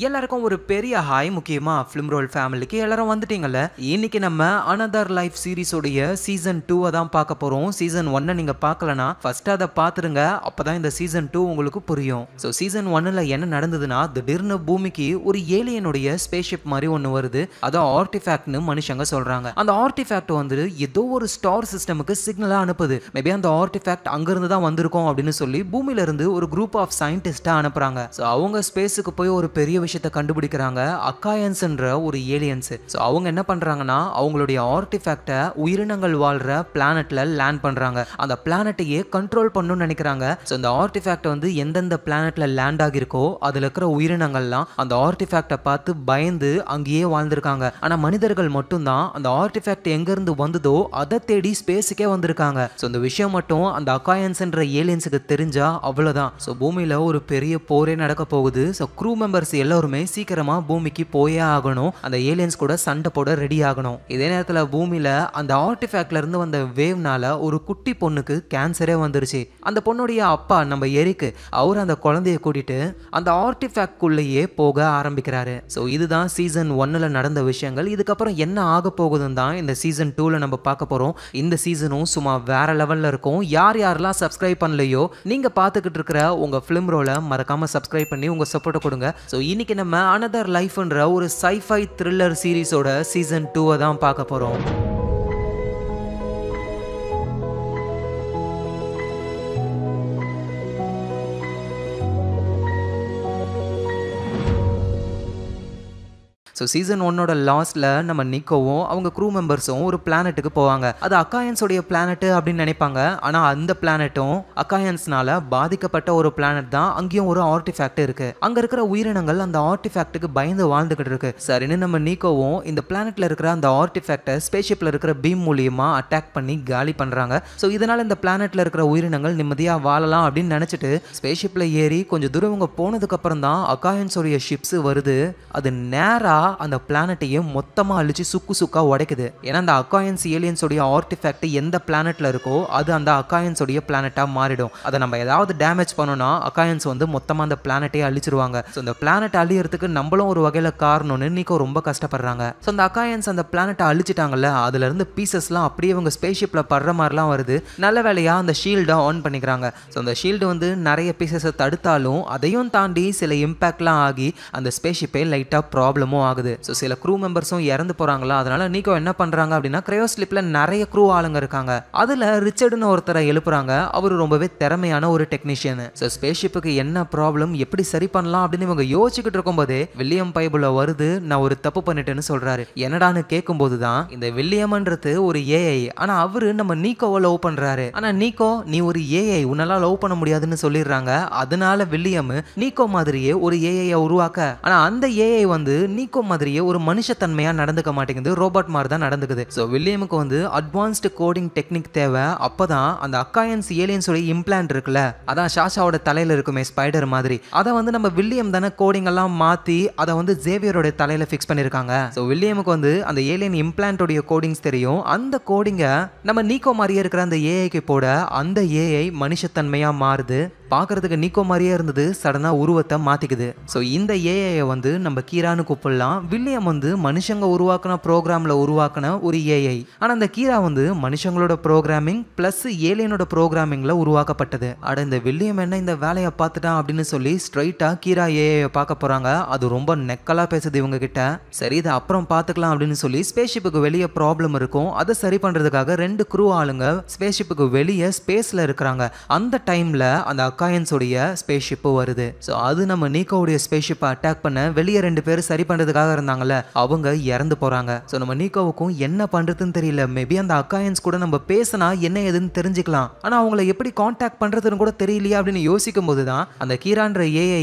எல்லாருக்கும் ஒரு பெரிய ஹாய். முக்கியமா ஃபிலிம் ரோல் ஃபேமிலிக்கு எல்லாரும் வந்துட்டீங்கல்ல. இன்னைக்கு நம்ம அனதர் லைஃப் சீரிஸோடைய சீசன் 2 தான் பார்க்க போறோம். சீசன் 1 நீங்க பார்க்கலனா ஃபர்ஸ்ட் அதை பார்த்துருங்க. அப்பதான் இந்த சீசன் 2 உங்களுக்கு புரியும். ஸோ சீசன் 1ல என்ன நடந்ததுன்னா, திடீர்னு பூமிக்கு ஒரு ஏலியனுடைய ஸ்பேஸ்ஷிப் மாதிரி ஒன்று வருது. அதான் ஆர்டிஃபேக்ட்னு மனுஷங்க சொல்றாங்க. அந்த ஆர்டிஃபேக்ட் வந்து ஏதோ ஒரு ஸ்டார் சிஸ்டமுக்கு சிக்னலா அனுப்புது. மேபி அந்த ஆர்டிஃபேக்ட் அங்கிருந்து தான் வந்திருக்கும் அப்படின்னு சொல்லி பூமியில இருந்து ஒரு குரூப் ஆஃப் சயின்டிஸ்டா அனுப்புறாங்க. ஸோ அவங்க ஸ்பேஸுக்கு போய் ஒரு பெரிய விஷயத்தை கண்டுபிடிக்கிறாங்க. அக்காயன்ஸ்ன்ற ஒரு ஏலியன்ஸ். ஸோ அவங்க என்ன பண்றாங்கன்னா, அவங்களுடைய ஆர்டிஃபேக்டை உயிரினங்கள் வாழ்ற பிளானட்ல லேண்ட் பண்றாங்க. அந்த பிளானட்டையே கண்ட்ரோல் பண்ணணும்னு நினைக்கிறாங்க. ஸோ இந்த ஆர்டிஃபேக்ட் வந்து எந்தெந்த பிளானட்ல லேண்ட் ஆகிருக்கோ அதுல இருக்கிற உயிரினங்கள்லாம் அந்த ஆர்டிஃபேக்டை பார்த்து பயந்து அங்கேயே வாழ்ந்திருக்காங்க. ஆனா மனிதர்கள் மட்டும்தான் அந்த ஆர்டிஃபேக்ட் எங்க இருந்து வந்ததோ அதை தேடி ஸ்பேஸுக்கே வந்திருக்காங்க. ஸோ இந்த விஷயம் மட்டும் அந்த அக்காயன்ஸ்ன்ற ஏலியன்ஸுக்கு தெரிஞ்சா அவ்வளவுதான். ஸோ பூமியில ஒரு பெரிய போரே நடக்க போகுது. ஸோ க்ரூ மெம்பர்ஸ் எல்லாருமே சீக்கிரமா பூமிக்கு போயே ஆகணும். அந்த ஏலியன்ஸ் கூட சண்டை போட ரெடி ஆகணும். இதே நேரத்தில் பூமியில அந்த ஆர்டிஃபேக்ட்ல இருந்து வந்த வேவ்னால ஒரு குட்டி பொண்ணுக்கு கேன்சரே வந்துருச்சு. அந்த பொண்ணுடைய அப்பா நம்ம எரிக்கு அவர் அந்த குழந்தைய கூட்டிட்டு அந்த ஆர்டிஃபேக்ட் குள்ளேயே போக ஆரம்பிக்கிறாரு. ஸோ இதுதான் சீசன் 1ல நடந்த விஷயங்கள். இதுக்கப்புறம் என்ன ஆக போகுதுன்னு தான் இந்த சீசன் 2ல நம்ம பார்க்க போறோம். இந்த சீசனும் சும்மா வேற லெவல்ல இருக்கும். யார் யாரெல்லாம் சப்ஸ்கிரைப் பண்ணலையோ நீங்க பார்த்துக்கிட்டு இருக்கிற உங்க ஃபிலிம் ரோலை மறக்காம சப்ஸ்கிரைப் பண்ணி உங்க சப்போர்ட்டை கொடுங்க. ஸோ இன்னைக்கு நம்ம அனதர் லைஃப்ன்ற ஒரு சைஃபை த்ரில்லர் சீரிஸோட சீசன் 2 தான் பார்க்க போறோம். ஸோ சீசன் 1ஓட லாஸ்ட்ல நம்ம நிக்கோவும் அவங்க க்ரூ மெம்பர்ஸும் ஒரு பிளானட்டுக்கு போவாங்க. அது அக்காயன்ஸோடைய பிளானட் அப்படின்னு நினைப்பாங்க. ஆனால் அந்த பிளானட்டும் அக்காயன்ஸ்னால பாதிக்கப்பட்ட ஒரு பிளானட் தான். அங்கேயும் ஒரு ஆர்டிஃபேக்ட் இருக்கு. அங்க இருக்கிற உயிரினங்கள் அந்த ஆர்டிஃபேக்ட்டுக்கு பயந்து வாழ்ந்துகிட்டு இருக்கு. சரின்னு நம்ம நிக்கோவும் இந்த பிளானட்ல இருக்கிற அந்த ஆர்டிஃபேக்டை ஸ்பேஸ்ஷிப்ல இருக்கிற பீம் மூலியமா அட்டாக் பண்ணி காலி பண்றாங்க. ஸோ இதனால இந்த பிளானட்ல இருக்கிற உயிரினங்கள் நிம்மதியா வாழலாம் அப்படின்னு நினைச்சிட்டு ஸ்பேஸ்ஷிப்ல ஏறி கொஞ்சம் தூரம் இவங்க போனதுக்கு அப்புறம் தான் அக்காயன்ஸோடைய ஷிப்ஸ் வருது. அது நேரா அந்த பிளானட்டையே மொத்தமா அழிச்சு சுக்கு சுக்கா உடைக்குது. ஏன்னா அந்த அக்காயன்ஸ் ஏலியன்ஸோடைய ஆர்டிஃபேக்ட் எந்த பிளானட்ல இருக்கோ அது அந்த அக்காயன்ஸோடைய பிளானட்டா மாறிடும். அதை நம்ம ஏதாவது டேமேஜ் பண்ணோம்னா அக்காயன்ஸ் வந்து மொத்தமா அந்த பிளானட்டையே அழிச்சிருவாங்க. ஸோ இந்த பிளானட் அழியறதுக்கு நம்மளும் ஒரு வகையில காரணம்னு நீக்கோ ரொம்ப கஷ்டப்படுறாங்க. ஸோ அந்த அக்காயன்ஸ் அந்த பிளானட்டை அழிச்சிட்டாங்கல்ல, அதுல இருந்து பீசஸ்லாம் அப்படியே இவங்க ஸ்பேஸ்ஷிப்ல படுற மாதிரிலாம் வருது. நல்ல வேலையா அந்த ஷீல்டை ஆன் பண்ணிக்கிறாங்க. ஸோ அந்த ஷீல்டு வந்து நிறைய பீசஸை தடுத்தாலும் அதையும் தாண்டி சில இம்பாக்ட்லாம் ஆகி அந்த ஸ்பேஸ்ஷிப்பே லைட்டா ப்ராப்ளமும் ஆகுது. ஸோ சில க்ரூ மெம்பர்ஸும் இறந்து போறாங்களா. அதனால நீக்கோ என்ன பண்றாங்க அப்படின்னா, கிரையோஸ்லிப்ல நிறைய க்ரூ ஆளுங்க இருக்காங்க. அதுல ரிச்சர்ட்னு ஒருத்தரை எழுப்புறாங்க. அவர் ரொம்பவே திறமையான ஒரு டெக்னீஷியன். ஸோ ஸ்பேஸ்ஷிப்புக்கு என்ன ப்ராப்ளம், எப்படி சரி பண்ணலாம் அப்படின்னு இவங்க யோசிச்சுக்கிட்டு இருக்கும்போதே வில்லியம் பைபிள வருது. நான் ஒரு தப்பு பண்ணிட்டேன்னு சொல்றாரு. என்னடான்னு கேட்கும்போது தான் இந்த வில்லியம்ன்றது ஒரு ஏஐ. ஆனா அவரு நம்ம நீக்கோவை லவ் பண்றாரு. ஆனா நீக்கோ நீ ஒரு ஏஐ, உன்னால லவ் பண்ண முடியாதுன்னு சொல்லிடுறாங்க. அதனால வில்லியம் நீக்கோ மாதிரியே ஒரு ஏஐ உருவாக்க, ஆனா அந்த ஏஐ வந்து நீக்கோ மாதிரியே ஒரு மனுஷத்தன்மையா நடந்துக்க மாட்டேங்குது. ரோபோட் மாதிரி தான் நடந்துக்குது. ஸோ வில்லியமுக்கு வந்து அட்வான்ஸ்டு கோடிங் டெக்னிக் தேவை. அப்பதான் அந்த அக்காயன்ஸ் ஏலியன்ஸோட இம்ப்ளான்ட் இருக்குல்ல, அதான் ஷாஷாவோட தலையில இருக்குமே ஸ்பைடர் மாதிரி, அதை வந்து நம்ம வில்லியம் தானே கோடிங் எல்லாம் மாத்தி அதை வந்து ஜேவியரோட தலையில ஃபிக்ஸ் பண்ணிருக்காங்க. ஸோ வில்லியமுக்கு வந்து அந்த ஏலியன் இம்ப்ளான்டோடைய கோடிங்ஸ் தெரியும். அந்த கோடிங்கை நம்ம நீக்கோ மாதிரியே இருக்கிற அந்த ஏஐக்கு போட அந்த ஏஐ மனுஷத்தன்மையா மாறுது. பார்க்கறதுக்கு நீக்கோ மாதிரியே இருந்தது, சடனா உருவத்தை மாத்திக்குது. ஸோ இந்த ஏஐ வந்து நம்ம கீரான்னு கூப்பிடலாம். வில்லியம் வந்து மனுஷங்க உருவாக்கின ப்ரோக்ராம்ல உருவாக்கின ஒரு ஏஐ. ஆனா அந்த கீரா வந்து மனுஷங்களோட ப்ரோக்ராமிங் பிளஸ் ஏலியனோட ப்ரோக்ராமிங்ல உருவாக்கப்பட்டது. அட இந்த வில்லியம் என்ன இந்த வேலையை பார்த்துட்டான் அப்படின்னு சொல்லி ஸ்ட்ரைட்டா கீரா ஏஐ பார்க்க போறாங்க. அது ரொம்ப நெக்கலா பேசுது இவங்க கிட்ட. சரி இதை அப்புறம் பார்த்துக்கலாம் அப்படின்னு சொல்லி ஸ்பேஸ்ஷிப்புக்கு வெளியே ப்ராப்ளம் இருக்கும். அதை சரி பண்றதுக்காக 2 க்ரூ ஆளுங்க ஸ்பேஸ்ஷிப்புக்கு வெளியே ஸ்பேஸ்ல இருக்கிறாங்க. அந்த டைம்ல அந்த அக்காயன்ஸோடைய ஸ்பேஸ்ஷிப் வருது. ஸோ அது நம்ம நீக்கோவுடைய ஸ்பேஸ்ஷிப்பை அட்டாக் பண்ண வெளியே 2 பேர் சரி பண்றதுக்காக இருந்தாங்கல்ல, அவங்க இறந்து போறாங்க. ஸோ நம்ம நீக்கோவுக்கும் என்ன பண்றதுன்னு தெரியல. மேபி அந்த அக்காயன்ஸ் கூட நம்ம பேசினா என்ன ஏதுன்னு தெரிஞ்சுக்கலாம். ஆனா அவங்கள எப்படி கான்டாக்ட் பண்றதுன்னு கூட தெரியலையா அப்படின்னு யோசிக்கும் போது தான் அந்த கீரான்ற ஏஐ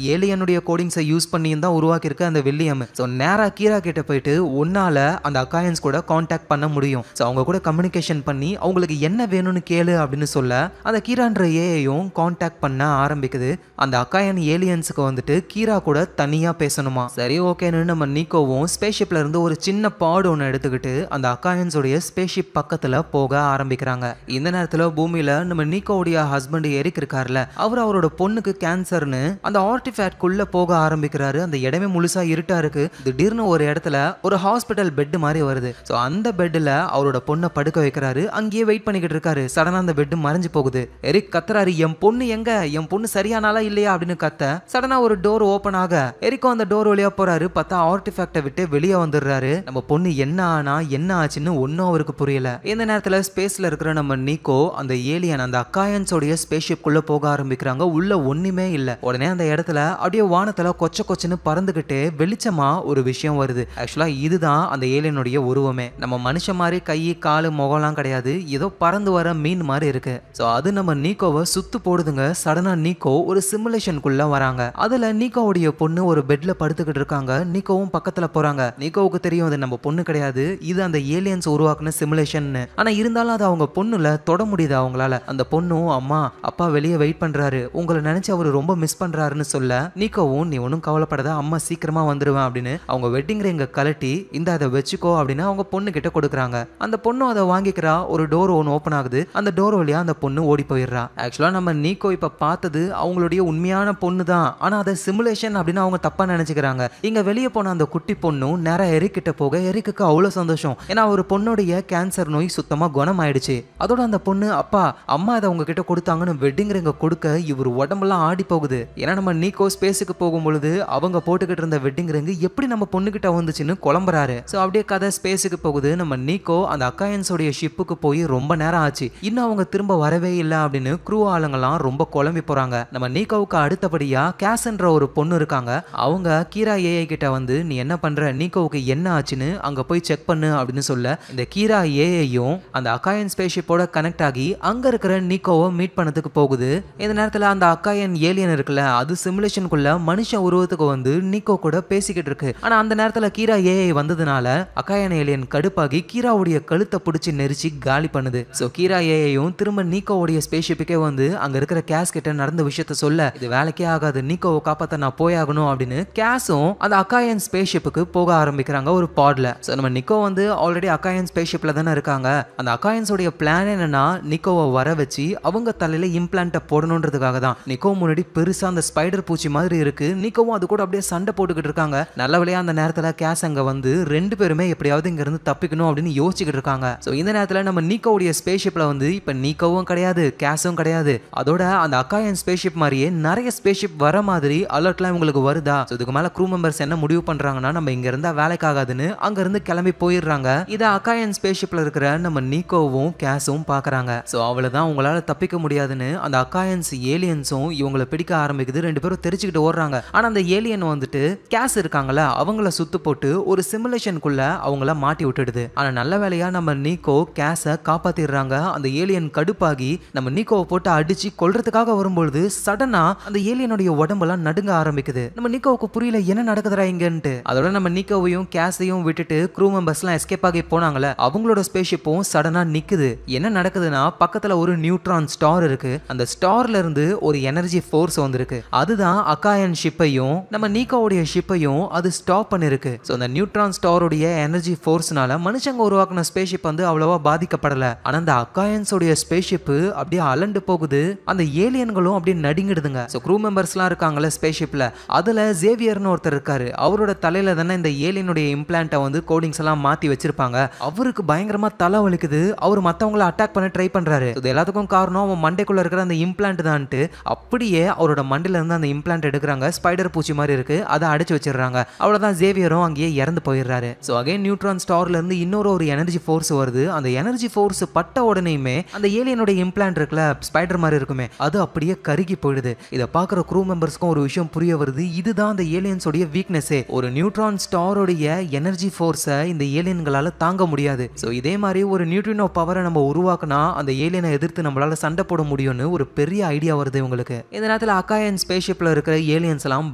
ஏலியனுடைய கோடிங்ஸை யூஸ் பண்ணி தான் உருவாக்கி இருக்க அந்த வில்லியம். ஸோ நேரா கீரா கிட்ட போயிட்டு உன்னால அந்த அக்காயன்ஸ் கூட கான்டாக்ட் பண்ண முடியும். ஸோ அவங்க கூட கம்யூனிகேஷன் பண்ணி அவங்களுக்கு என்ன வேணும்னு கேளு அப்படின்னு சொல்ல அந்த கீரான்ற ஏஐயும் கான்டாக்ட் அட்டாக் பண்ண ஆரம்பிக்குது. அந்த அக்காயன் ஏலியன்ஸுக்கு வந்துட்டு கீரா கூட தனியா பேசணுமா. சரி ஓகேன்னு நம்ம நீக்கோவும் ஸ்பேஸ்ஷிப்ல இருந்து ஒரு சின்ன பாடு ஒன்று எடுத்துக்கிட்டு அந்த அக்காயன்ஸோடைய ஸ்பேஸ்ஷிப் பக்கத்துல போக ஆரம்பிக்கிறாங்க. இந்த நேரத்துல பூமியில நம்ம நீக்கோவுடைய ஹஸ்பண்ட் எரிக் இருக்காருல, அவரோட பொண்ணுக்கு கேன்சர்னு அந்த ஆர்டிஃபேக்ட்குள்ள போக ஆரம்பிக்கிறாரு. அந்த இடமே முழுசா இருட்டா இருக்கு. திடீர்னு ஒரு இடத்துல ஒரு ஹாஸ்பிட்டல் பெட் மாதிரி வருது. ஸோ அந்த பெட்ல அவரோட பொண்ணை படுக்க வைக்கிறாரு. அங்கேயே வெயிட் பண்ணிக்கிட்டு இருக்காரு. சடனா அந்த பெட் மறைஞ்சு போகுது. எரிக் கத்துறாரு, என் பொண்ணு எங்க, என் பொண்ணு சரியானாலா இல்லையா அப்படின்னு கத்த சடனா ஒரு டோர் ஓபன் ஆக எரிக்கும் அந்த டோர் வழியா போறாரு. பார்த்தா ஆர்டிஃபேக்டை விட்டு வெளியே வந்துடுறாரு. நம்ம பொண்ணு என்ன ஆனா என்ன ஆச்சுன்னு ஒன்னும் அவருக்கு புரியல. இந்த நேரத்துல ஸ்பேஸ்ல இருக்கிற நம்ம நீக்கோ அந்த ஏலியன் அந்த அக்காயன்ஸோடைய ஸ்பேஸ்ஷிப் குள்ள போக ஆரம்பிக்கிறாங்க. உள்ள ஒண்ணுமே இல்ல. உடனே அந்த இடத்துல அப்படியே வானத்துல கொச்ச கொச்சன்னு பறந்துகிட்டு வெளிச்சமா ஒரு விஷயம் வருது. ஆக்சுவலா இதுதான் அந்த ஏலியனுடைய உருவமே. நம்ம மனுஷன் மாதிரி கை காலு முகம்லாம் கிடையாது. ஏதோ பறந்து வர மீன் மாதிரி இருக்கு. ஸோ அது நம்ம நீக்கோவை சுத்து போடுதுங்க. சடனா நீக்கோ ஒரு சிமுலேஷனுக்குள்ள வராங்க. அதுல நீக்கோவுடைய பொண்ணு ஒரு பெட்ல படுத்துக்கிட்டு இருக்காங்க. நீக்கோவும் பக்கத்துல போறாங்க. நீக்கோவுக்கு தெரியும் அது நம்ம பொண்ணு கிடையாது, இது அந்த ஏலியன்ஸ் உருவாக்குன சிமுலேஷன். ஆனா இருந்தாலும் அது அவங்க பொண்ணுல தொட முடியுது அவங்களால. அந்த பொண்ணும் அம்மா அப்பா வெளியே வெயிட் பண்றாரு, உங்களை நினைச்சு அவரு ரொம்ப மிஸ் பண்றாருன்னு சொல்ல நீக்கோவும் நீ ஒன்னும் கவலைப்படாத, அம்மா சீக்கிரமா வந்துருவேன் அப்படின்னு அவங்க வெட்டிங் ரிங்க கலட்டி இந்த அதை வச்சுக்கோ அப்படின்னு அவங்க பொண்ணு கிட்ட கொடுக்குறாங்க. அந்த பொண்ணு அதை வாங்கிக்கிறா. ஒரு டோர் ஒன்று ஓப்பன் ஆகுது. அந்த டோர் வழியா அந்த பொண்ணு ஓடி போயிடுறா. ஆக்சுவலா நம்ம நீக்கோ இப்ப பார்த்தது அவங்களுடைய உண்மையான பொண்ணு தான். ஆனா அதை சிமுலேஷன் அப்படின்னு அவங்க தப்பா நினைச்சுக்கிறாங்க. இங்க வெளியே போன அந்த குட்டி பொண்ணும் நேரா எரிக் கிட்ட போக எரிக்கு அவ்வளவு சந்தோஷம். ஏன்னா ஒரு பொண்ணுடைய கேன்சர் நோய் சுத்தமா குணமாயிடுச்சு. அதோட அந்த பொண்ணு அப்பா அம்மா அதை அவங்க கிட்ட கொடுத்தாங்கன்னு வெட்டிங் ரிங்க கொடுக்க இவர் உடம்பெல்லாம் ஆடி போகுது. ஏன்னா நம்ம நீக்கோ ஸ்பேஸுக்கு போகும்பொழுது அவங்க போட்டுக்கிட்டு இருந்த வெட்டிங் ரிங் எப்படி நம்ம பொண்ணு கிட்ட வந்துச்சுன்னு குழம்புறாரு. ஸோ அப்படியே கதை ஸ்பேஸுக்கு போகுது. நம்ம நீக்கோ அந்த அக்காயன்ஸோடைய ஷிப்புக்கு போய் ரொம்ப நேரம் ஆச்சு, இன்னும் அவங்க திரும்ப வரவே இல்லை அப்படின்னு க்ரூ ஆளுங்கெல்லாம் ரொம்ப குழம்பி போறாங்க. நம்ம நீக்கோவுக்கு அடுத்தபடியா கேஸ்ன்ற ஒரு பொண்ணு இருக்காங்க. அவங்க கீரா ஏஐ கிட்ட வந்து நீ என்ன பண்ற, நீக்கோவுக்கு என்ன ஆச்சுன்னு அங்க போய் செக் பண்ணு அப்படின்னு சொல்ல இந்த கீரா ஏஐயும் அந்த அக்காயன் ஸ்பேஸ்ஷிப்போட கனெக்ட் ஆகி அங்க இருக்கிற நீக்கோவை மீட் பண்ணதுக்கு போகுது. இந்த நேரத்துல அந்த அக்காயன் ஏலியன் இருக்குல்ல, அது சிமுலேஷனுக்குள்ள மனுஷ உருவத்துக்கு வந்து நீக்கோ கூட பேசிக்கிட்டு இருக்கு. ஆனா அந்த நேரத்துல கீரா ஏஐ வந்ததுனால அக்காயன் ஏலியன் கடுப்பாகி கீராவுடைய கழுத்தை பிடிச்சி நெரிச்சு காலி பண்ணுது. சோ கீரா ஏஐயும் திரும்ப நீக்கோவுடைய ஸ்பேஸ்ஷிப்புக்கே வந்து அங்க இருக்கிற கேஸ் கிட்ட நடந்த விஷயத்த சொல்ல இது வேலைக்கே ஆகாது, நீக்கோவை காப்பாத்த நான் போயாகணும் அப்படின்னு கேஸும் அந்த அக்காயன் ஸ்பேஸ்ஷிப்புக்கு போக ஆரம்பிக்கிறாங்க ஒரு பாட்ல. சோ நம்ம நிக்கோ வந்து ஆல்ரெடி அக்காயன் ஸ்பேஸ்ஷிப்ல தானே இருக்காங்க. அந்த அக்காயன்ஸோடைய பிளான் என்னன்னா நிக்கோவை வர வச்சு அவங்க தலையில இம்ப்ளான்ட்டை போடணுன்றதுக்காக தான். நிக்கோ முன்னாடி பெருசா அந்த ஸ்பைடர் பூச்சி மாதிரி இருக்கு. நிக்கோவும் அது கூட அப்படியே சண்டை போட்டுக்கிட்டு இருக்காங்க. நல்ல வேளையா அந்த நேரத்துல கேஸ் அங்க வந்து ரெண்டு பேருமே எப்படியாவது இங்க இருந்து தப்பிக்கணும் அப்படின்னு யோசிச்சுக்கிட்டு இருக்காங்க. சோ இந்த நேரத்துல நம்ம நீக்கோவுடைய ஸ்பேஸ்ஷிப்ல வந்து இப்ப நீக்கோவும் கிடையாது கேஸும் கிடையாது. அதோட அந்த அக்காயன் ஸ்பேஸ்ஷிப் மாதிரியே நிறைய ஸ்பேஸ்ஷிப் வர மாதிரி அலர்ட்லாம் இவங்களுக்கு வருதா. இதுக்கு மேல க்ரூ மெம்பர்ஸ் என்ன முடிவு பண்றாங்கன்னா நம்ம இங்க இருந்தா வேலைக்கு ஆகாதுன்னு அங்க இருந்து கிளம்பி போயிடுறாங்க. இதை அக்காயன் ஸ்பேஸ்ஷிப்ல இருக்கிற நம்ம நீக்கோவும் கேஸும் பாக்குறாங்க. சோ அவ்வளவுதான், உங்களால தப்பிக்க முடியாதுன்னு அந்த அக்காயன்ஸ் ஏலியன்ஸும் இவங்களை பிடிக்க ஆரம்பிக்குது. ரெண்டு பேரும் தெரிச்சுக்கிட்டு ஓடுறாங்க. ஆனா அந்த ஏலியன் வந்துட்டு கேஸ் இருக்காங்கல்ல அவங்கள சுத்து போட்டு ஒரு சிமுலேஷனுக்குள்ள அவங்கள மாட்டி விட்டுடுது. ஆனா நல்ல வேலையா நம்ம நீக்கோ கேஸை காப்பாத்திடுறாங்க. அந்த ஏலியன் கடுப்பாகி நம்ம நீக்கோவை போட்டு அடிச்சு கொல்றதுக்காக வரும்பொழுது சடனா அந்த ஏலியனுடைய உடம்பெல்லாம் நடுங்க ஆரம்பிக்குது. நம்ம நீக்கோவுக்கு புரியல என்ன நடக்குதுடா இங்கன்ட்டு. அதோட நம்ம நீக்கோவையும் கேஸையும் விட்டுட்டு க்ரூ மெம்பர்ஸ் எல்லாம் எஸ்கேப் ஆகி போனாங்கல்ல அவங்களோட ஸ்பேஸ்ஷிப்பும் சடனா நிக்குது. என்ன நடக்குதுன்னா பக்கத்துல ஒரு நியூட்ரான் ஸ்டார் இருக்கு. அந்த ஸ்டார்ல இருந்து ஒரு எனர்ஜி ஃபோர்ஸ் வந்திருக்கு. அதுதான் அக்காயன் ஷிப்பையும் நம்ம நீக்கோவுடைய ஷிப்பையும் அது ஸ்டாப் பண்ணிருக்கு. சோ அந்த நியூட்ரான் ஸ்டாரோடைய எனர்ஜி ஃபோர்ஸ்னால மனுஷங்க உருவாக்குன ஸ்பேஸ்ஷிப் வந்து அவ்வளவா பாதிக்கப்படல. ஆனா அந்த அக்காயன்ஸோடைய ஸ்பேஸ்ஷிப் அப்படியே அலண்டு போகுது. அந்த ஏலியன்களும் அப்படியே நடுங்கிடுதுங்க. சோ க்ரூ மெம்பர்ஸ்லாம் இருக்காங்கல்ல ஸ்பேஸ்ஷிப்ல, அதுல ஜேவியர்னு ஒருத்தர் இருக்காரு. அவரோட தலையில தானே இந்த ஏலியனுடைய இம்ப்ளான்ட்டை வந்து கோடிங்ஸ் எல்லாம் மாத்தி வச்சிருப்பாங்க. அவருக்கு பயங்கரமா தலை வலிக்குது. அவர் மத்தவங்களை அட்டாக் பண்ண ட்ரை பண்றாரு. இது எல்லாத்துக்கும் காரணம் அவன் மண்டைக்குள்ள இருக்கிற அந்த இம்ப்ளான்ட் தான்ட்டு அப்படியே அவரோட மண்டையில இருந்து அந்த இம்ப்ளான்ட் எடுக்கிறாங்க. ஸ்பைடர் பூச்சி மாதிரி இருக்கு, அதை அடைச்சு வச்சிடறாங்க. அவ்வளவுதான், ஜேவியரும் அங்கேயே இறந்து போயிடுறாரு. சோ அகைன் நியூட்ரான் ஸ்டார்ல இருந்து இன்னொரு எனர்ஜி ஃபோர்ஸ் வருது. அந்த எனர்ஜி ஃபோர்ஸ் பட்ட உடனேயுமே அந்த ஏலியனோட இம்ப்ளான்ட் இருக்குல்ல ஸ்பைடர் மாதிரி இருக்குமே அது அப்படியே கருகி போயிடுது. இதை பார்க்குற க்ரூ மெம்பர்ஸ்க்கும் ஒரு விஷயம் புரிய வருது, இதுதான் அந்த ஏலியன்ஸோடைய வீக்னஸே. ஒரு நியூட்ரான் ஸ்டாரோடைய எனர்ஜி ஃபோர்ஸை இந்த ஏலியன்களால தாங்க முடியாது. ஸோ இதே மாதிரி ஒரு நியூட்ரினோ பவரை நம்ம உருவாக்குனா அந்த ஏலியனை எதிர்த்து நம்மளால சண்டை போட முடியும்னு ஒரு பெரிய ஐடியா வருது இவங்களுக்கு. இந்த நேரத்தில் அக்காயன் ஸ்பேஸ்ஷிப்ல இருக்கிற ஏலியன்ஸ் எல்லாம்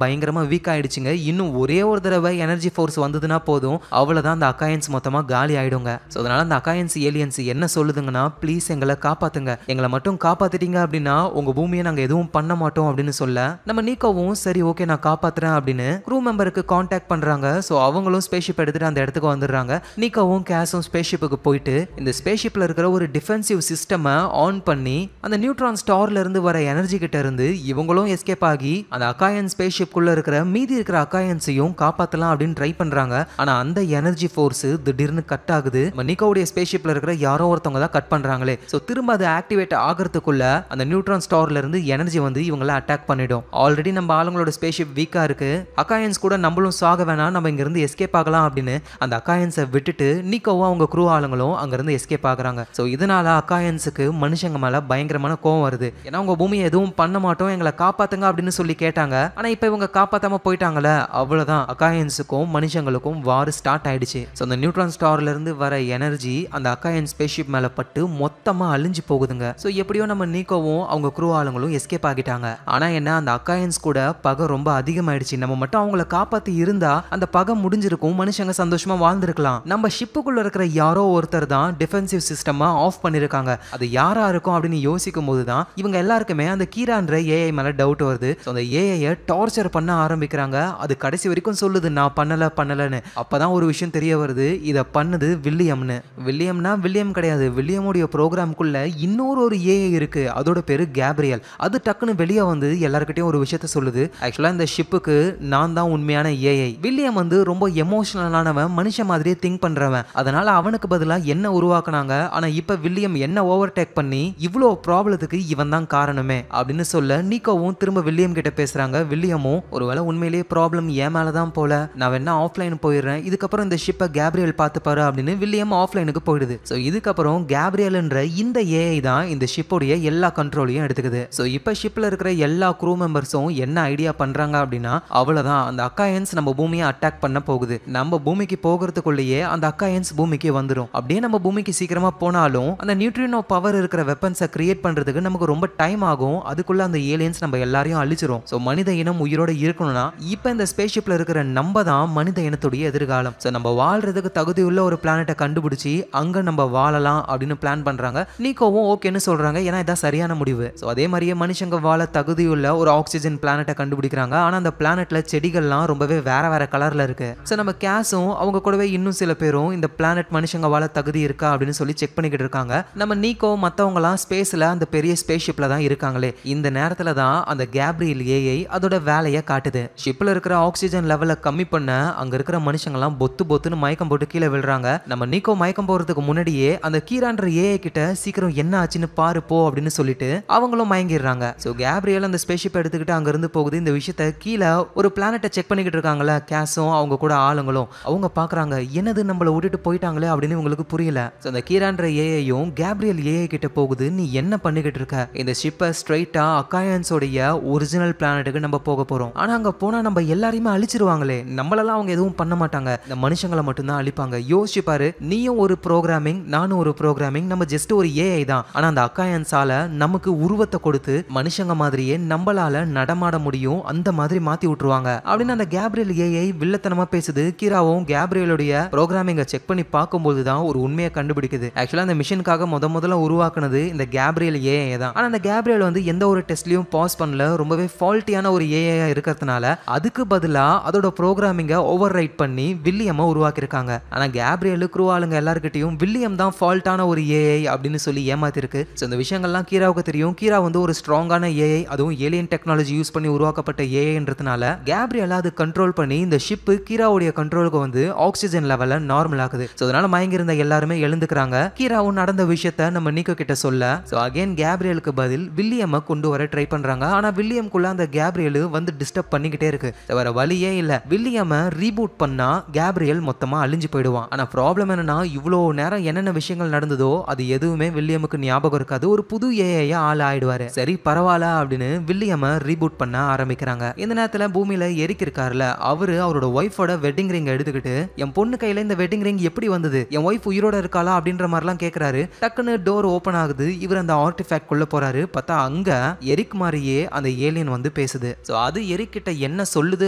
பயங்கரமா வீக் ஆயிடுச்சுங்க. இன்னும் ஒரே ஒரு தடவை எனர்ஜி ஃபோர்ஸ் வந்ததுன்னா போதும், அவ்வளவுதான் அந்த அக்காயன்ஸ் மொத்தமா காலி ஆயிடுங்க. ஸோ அதனால அந்த அக்காயன்ஸ் ஏலியன்ஸ் என்ன சொல்லுதுங்கன்னா ப்ளீஸ் எங்களை காப்பாத்துங்க, எங்களை மட்டும் காப்பாத்திட்டீங்க அப்படின்னா உங்க பூமியை நாங்க எதுவும் பண்ண மாட்டோம் அப்படின்னு சொல்ல நம்ம நீக்கோவும் சரி ஓகே நான் காப்பாத்துறேன் அப்படின்னு க்ரூ மெம்பருக்கு கான்டாக்ட் பண்றாங்க. ஸோ அவங்களும் ஸ்பேஸ்ஷிப் எடுத்துட்டு அந்த இடத்துக்கு வந்துடுறாங்க. நீக்கோவும் கேஸும் ஸ்பேஸ்ஷிப்புக்கு போயிட்டு இந்த ஸ்பேஸ்ஷிப்ல இருக்கிற ஒரு டிஃபென்சிவ் சிஸ்டமை ஆன் பண்ணி அந்த நியூட்ரான் ஸ்டார்ல இருந்து வர எனர்ஜி கிட்ட இருந்து இவங்களும் எஸ்கேப் ஆகி அந்த அக்காயன் ஸ்பேஸ்ஷிப்குள்ள இருக்கிற மீதி இருக்கிற அக்காயன்ஸையும் காப்பாத்தலாம் அப்படின்னு ட்ரை பண்றாங்க. ஆனா அந்த எனர்ஜி ஃபோர்ஸ் திடீர்னு கட் ஆகுது. நீக்கோவுடைய ஸ்பேஸ்ஷிப்ல இருக்கிற யாரோ ஒருத்தவங்க தான் கட் பண்றாங்களே. ஸோ திரும்ப அது ஆக்டிவேட் ஆகிறதுக்குள்ள அந்த நியூட்ரான் ஸ்டார்ல இருந்து எனர்ஜி வந்து இவங்களை அட்டாக் பண்ணிடும். ஆல்ரெடி நம்ம ஆளுங்களோட ஸ்பேஸ்ஷிப் வீக்கா இருக்கு, அக்காயன்ஸ் கூட நம்மளும் சாக வேணாம், நம்ம இங்க இருந்து எஸ்கேப் ஆகலாம் அப்படின்னு அந்த அக்காயன்ஸை விட்டுட்டு நீக்கோவும் அவங்க க்ரூ ஆளுங்களும் அங்க இருந்து எஸ்கேப் ஆகுறாங்க. ஸோ இதனால அக்காயன்ஸுக்கு மனுஷங்க மேல பயங்கரமான கோவம் வருது. ஏன்னா உங்க பூமியை எதுவும் பண்ண மாட்டோம், எங்களை காப்பாத்துங்க அப்படின்னு சொல்லி கேட்டாங்க. ஆனா இப்ப இவங்க காப்பாத்தாம போயிட்டாங்களே, அவ்வளவுதான் அக்காயன்ஸுக்கும் மனுஷங்களுக்கும் வார் ஸ்டார்ட் ஆயிடுச்சு. ஸோ அந்த நியூட்ரான் ஸ்டார்ல இருந்து வர எனர்ஜி அந்த அக்காயன் ஸ்பேஸ்ஷிப் மேல பட்டு மொத்தமா அழிஞ்சு போகுதுங்க. ஸோ எப்படியோ நம்ம நீக்கோவும் அவங்க க்ரூ ஆளுங்களும் எஸ்கேப் ஆகிட்டாங்க. ஆனா என்ன, அந்த அக்காயன்ஸ் கூட பகை ரொம்ப அதிகமாயிடுச்சு. நம்ம மட்டும் அவங்கள காப்பாத்தி இருந்தா அந்த பகை முடிஞ்சிருக்கும், மனுஷங்க சந்தோஷமா வாழ்ந்திருக்கலாம். நம்ம ஷிப்புக்குள்ள இருக்கிற யாரோ ஒருத்தர் தான் டிஃபென்சிவ் சிஸ்டமா ஆஃப் பண்ணிருக்காங்க. அது யாரா இருக்கும் அப்படின்னு யோசிக்கும் போதுதான் இவங்க எல்லாருக்குமே அந்த கீரான்ற ஏஐ மேல டவுட் வருது. அந்த ஏஐ டார்ச்சர் பண்ண ஆரம்பிக்கிறாங்க. அது கடைசி வரைக்கும் சொல்லுது நான் பண்ணலன்னு. அப்பதான் ஒரு விஷயம் தெரிய வருது, இத பண்ணது வில்லியம்னு. வில்லியம்னா வில்லியம் கிடையாது, வில்லியமுடைய ப்ரோக்ராம்குள்ள இன்னொரு ஏஐ இருக்கு, அதோட பேரு கேப்ரியல். அது டக்குன்னு வெளியே வந்து எல்லார்கிட்டயும் ஒரு விஷயத்த சொல்லுது. ஆக்சுவலா இந்த ஷிப்புக்கு நான் தான் உண்மையான ஏஐ. வில்லியம் வந்து ரொம்ப எமோஷனலானவன், மனுஷ மாதிரியே திங்க் பண்றவன். அதனால அவனுக்கு பதிலா என்ன உருவாக்குனாங்க. ஆனா இப்ப வில்லியம் என்ன ஓவர்டேக் பண்ணி இவ்வளோ ப்ராப்ளத்துக்கு இவன் தான் காரணமே அப்படின்னு சொல்ல நீக்கோவும் திரும்ப வில்லியம் கிட்ட பேசுறாங்க. வில்லியமும் ஒருவேளை உண்மையிலேயே ப்ராப்ளம் ஏன் மேலதான் போல, நான் வேணா ஆஃப்லைன் போயிடுறேன், இதுக்கப்புறம் இந்த ஷிப்பை கேப்ரியல் பார்த்துப்பாரு அப்படின்னு வில்லியம் ஆஃப்லைனுக்கு போயிடுது. ஸோ இதுக்கப்புறம் கேப்ரியல்ன்ற இந்த ஏஐ தான் இந்த ஷிப்போடைய எல்லா கண்ட்ரோலையும் எடுத்துக்குது. ஸோ இப்போ ஷிப்ல இருக்கிற எல்லா க்ரூ மெம்பர்ஸும் என்ன ஐடியா பண்றாங்க அப்படின்னா, அவ்வளவுதான் அந்த அக்காயன்ஸ் நம்ம பூமியை அட்டாக் பண்ண போகுது, நம்ம பூமிக்கு போகிறதுக்குள்ளேயே அந்த அக்காயன்ஸ் பூமிக்கு வந்துடும். அப்படியே நம்ம பூமிக்கு சீக்கிரமா போனாலும் அந்த நியூட்ரினோ பவர் இருக்கிற வெப்பன்ஸை கிரியேட் பண்றதுக்கு நமக்கு ரொம்ப டைம் ஆகும். அதுக்குள்ள அந்த ஏலியன்ஸ் நம்ம எல்லாரையும் அழிச்சிரும். ஸோ மனித இனம் உயிரோட இருக்கணும்னா இப்போ இந்த ஸ்பேஸ்ஷிப்ல இருக்கிற நம்ம தான் மனித இனத்துடைய எதிர்காலம். ஸோ நம்ம வாழ்றதுக்கு தகுதியுள்ள ஒரு பிளானட்டை கண்டுபிடிச்சி அங்க நம்ம வாழலாம் அப்படின்னு பிளான் பண்றாங்க. நீக்கோவும் ஓகேன்னு சொல்றாங்க, ஏன்னா இதான் சரியான முடிவு. ஸோ அதே மாதிரியே மனுஷங்க வாழ தகுதியுள்ள ஒரு ஆக்சிஜன் பிளானட்டை கண்டுபிடிக்கிறாங்க. ஆனா அந்த பிளானட்ல செடிகள்லாம் ரொம்பவே வேற கலர்ல இருக்கு. ஸோ நம்ம கேஸும் அவங்க கூடவே இன்னும் சில பேரும் இந்த பிளானட் மனுஷங்க வாழ தகுதி இருக்கா அப்படின்னு சொல்லி செக் பண்ணிக்கிட்டு இருக்காங்க. நம்ம நீக்கோ மற்றவங்கலாம் ஸ்பேஸ்ல அந்த பெரிய ஸ்பேஸ் ஷிப்ல தான் இருக்காங்களே. இந்த நேரத்துல தான் அந்த கேப்ரியல் ஏஐ அதோட வேலையை காட்டுது. ஷிப்ல இருக்கிற ஆக்சிஜன் லெவலை கம்மி பண்ண அங்க இருக்கிற மனுஷங்கலாம் பொத்துன்னு மயக்கம் போட்டு கீழே விழுறாங்க. நம்ம நீக்கோ மயக்கம் போறதுக்கு முன்னாடியே அந்த கீரான்ற ஏஐ கிட்ட சீக்கிரம் என்ன ஆச்சுன்னு பாரு போ அப்படின்னு சொல்லிட்டு அவங்களும் மயங்கிடுறாங்க. ஸோ கேப்ரியல் அந்த ஸ்பேஸ் ஷிப் எடுத்துக்கிட்டு அங்க இருந்து போகுது. இந்த விஷயத்த கீழே ஒரு பிளானட்டை செக் பண்ணிக்கிட்டு இருக்காங்களா கேஸும் அவங்க கூட ஆளுங்களும். அவங்க பாக்குறாங்க என்னது நம்மளை விட்டுட்டு போயிட்டாங்களே அப்படின்னு உங்களுக்கு புரியல. ஸோ அந்த கீரான்ற ஏஐயும் கேப்ரியல் ஏஐ கிட்ட போகுது, நீ என்ன பண்ணிக்கிட்டு இருக்க, இந்த ஷிப்பை ஸ்ட்ரைட்டா அக்காயன்ஸோடைய ஒரிஜினல் பிளானட்டுக்கு நம்ம போக போறோம். ஆனா அங்க போனா நம்ம எல்லாரையுமே அழிச்சிருவாங்களே, நம்மளெல்லாம் அவங்க எதுவும் பண்ண மாட்டாங்க, இந்த மனுஷங்களை மட்டும்தான் அழிப்பாங்க. யோசிச்சு பாரு, நீயும் ஒரு ப்ரோக்ராமிங் நானும் ஒரு ப்ரோக்ராமிங், நம்ம ஜஸ்ட் ஒரு ஏஐ தான். ஆனா அந்த அக்காயன்ஸால நமக்கு உருவத்தை கொடுத்து மனுஷங்க மாதிரியே நம்மளால நடமாட முடியும், அந்த மாதிரி மாத்தி விட்டுருவாங்க அப்படின்னு அந்த கேப்ரியல் ஏஐ வில்லத்தனமா பேசுது. கீராவும் கேப்ரியலுடைய ப்ரோக்ராமிங்கை செக் பண்ணி பார்க்கும்போது தான் ஒரு உண்மையை கண்டுபிடிக்குது. ஆக்சுவலா அந்த மிஷனுக்காக முதல்ல உருவாக்குனது இந்த கேப்ரியல் ஏஐ தான். ஆனா அந்த கேப்ரியல் வந்து எந்த ஒரு டெஸ்ட்லயும் பாஸ் பண்ணல, ரொம்பவே ஃபால்ட்டியான ஒரு ஏஐ இருக்கிறதுனால அதுக்கு பதிலா அதோட ப்ரோக்ராமிங்கை ஓவர் ரைட் பண்ணி வில்லியமை உருவாக்கியிருக்காங்க. ஆனா கேப்ரியல் க்ரூ ஆளுங்க எல்லாருக்கிட்டையும் வில்லியம் தான் ஃபால்ட்டான ஒரு ஏஐ அப்படின்னு சொல்லி ஏமாத்திருக்கு. ஸோ இந்த விஷயங்கள்லாம் கீராவுக்கு தெரியும். கீரா வந்து ஒரு ஸ்ட்ராங்கான ஏஐ, அதுவும் ஏலியன் டெக்னாலஜி யூஸ் பண்ணி உருவாக்கப்பட்ட ஏஐன்றதுனால கேப்ரியல் அது கண்ட்ரோல் பண்ணி இந்த ஷிப்பு கீராவுடைய கண்ட்ரோலுக்கு வந்து ஆக்சிஜன் லெவலை நார்மல் ஆகுது. ஸோ அதனால மயங்கி இருந்த எல்லாருமே எழுந்துக்கிறாங்க. கீராவும் நடந்த விஷயத்த நம்ம நீக்கோ கிட்ட சொல்ல, ஸோ அகைன் கேப்ரியலுக்கு பதில் வில்லியமை கொண்டு வர ட்ரை பண்றாங்க. ஆனா வில்லியம்குள்ள அந்த கேப்ரியல் வந்து டிஸ்டர்ப் பண்ணிக்கிட்டே இருக்கு. வேற வழியே இல்ல, வில்லியமை ரீபூட் பண்ணா கேப்ரியல் மொத்தமா அழிஞ்சு போயிடுவான். ஆனா ப்ராப்ளம் என்னன்னா, இவ்வளோ நேரம் என்னென்ன விஷயங்கள் நடந்ததோ அது எதுவுமே வில்லியமுக்கு ஞாபகம் இருக்காது. ஒரு புது ஏஐயா ஆள் ஆயிடுவாரு. சரி பரவாயில்ல அப்படின்னு வில்லியமை ரீபூட் பண்ண ஆரம்பிக்கிறாங்க. இந்த நேரத்துல பூமியில எரிக் இருக்காருல, அவரோட ஒய்ஃபோட வெட்டிங் ரிங் எடுத்துக்கிட்டு, என் பொண்ணு கையில இந்த வெட்டிங் ரிங் எப்படி வந்தது, என் ஒய்ஃப் உயிரோட இருக்காளா அப்படின்ற மாதிரிலாம் கேட்கிறாரு. டக்குன்னு டோர் ஓபன் ஆகுது. இவர் அந்த ஆர்டிஃபேக்ட் குள்ள போறாரு. பார்த்தா அங்க எரிக் மாதிரியே அந்த ஏலியன் வந்து பேசுது. ஸோ அது எரிக் கிட்ட என்ன சொல்லுது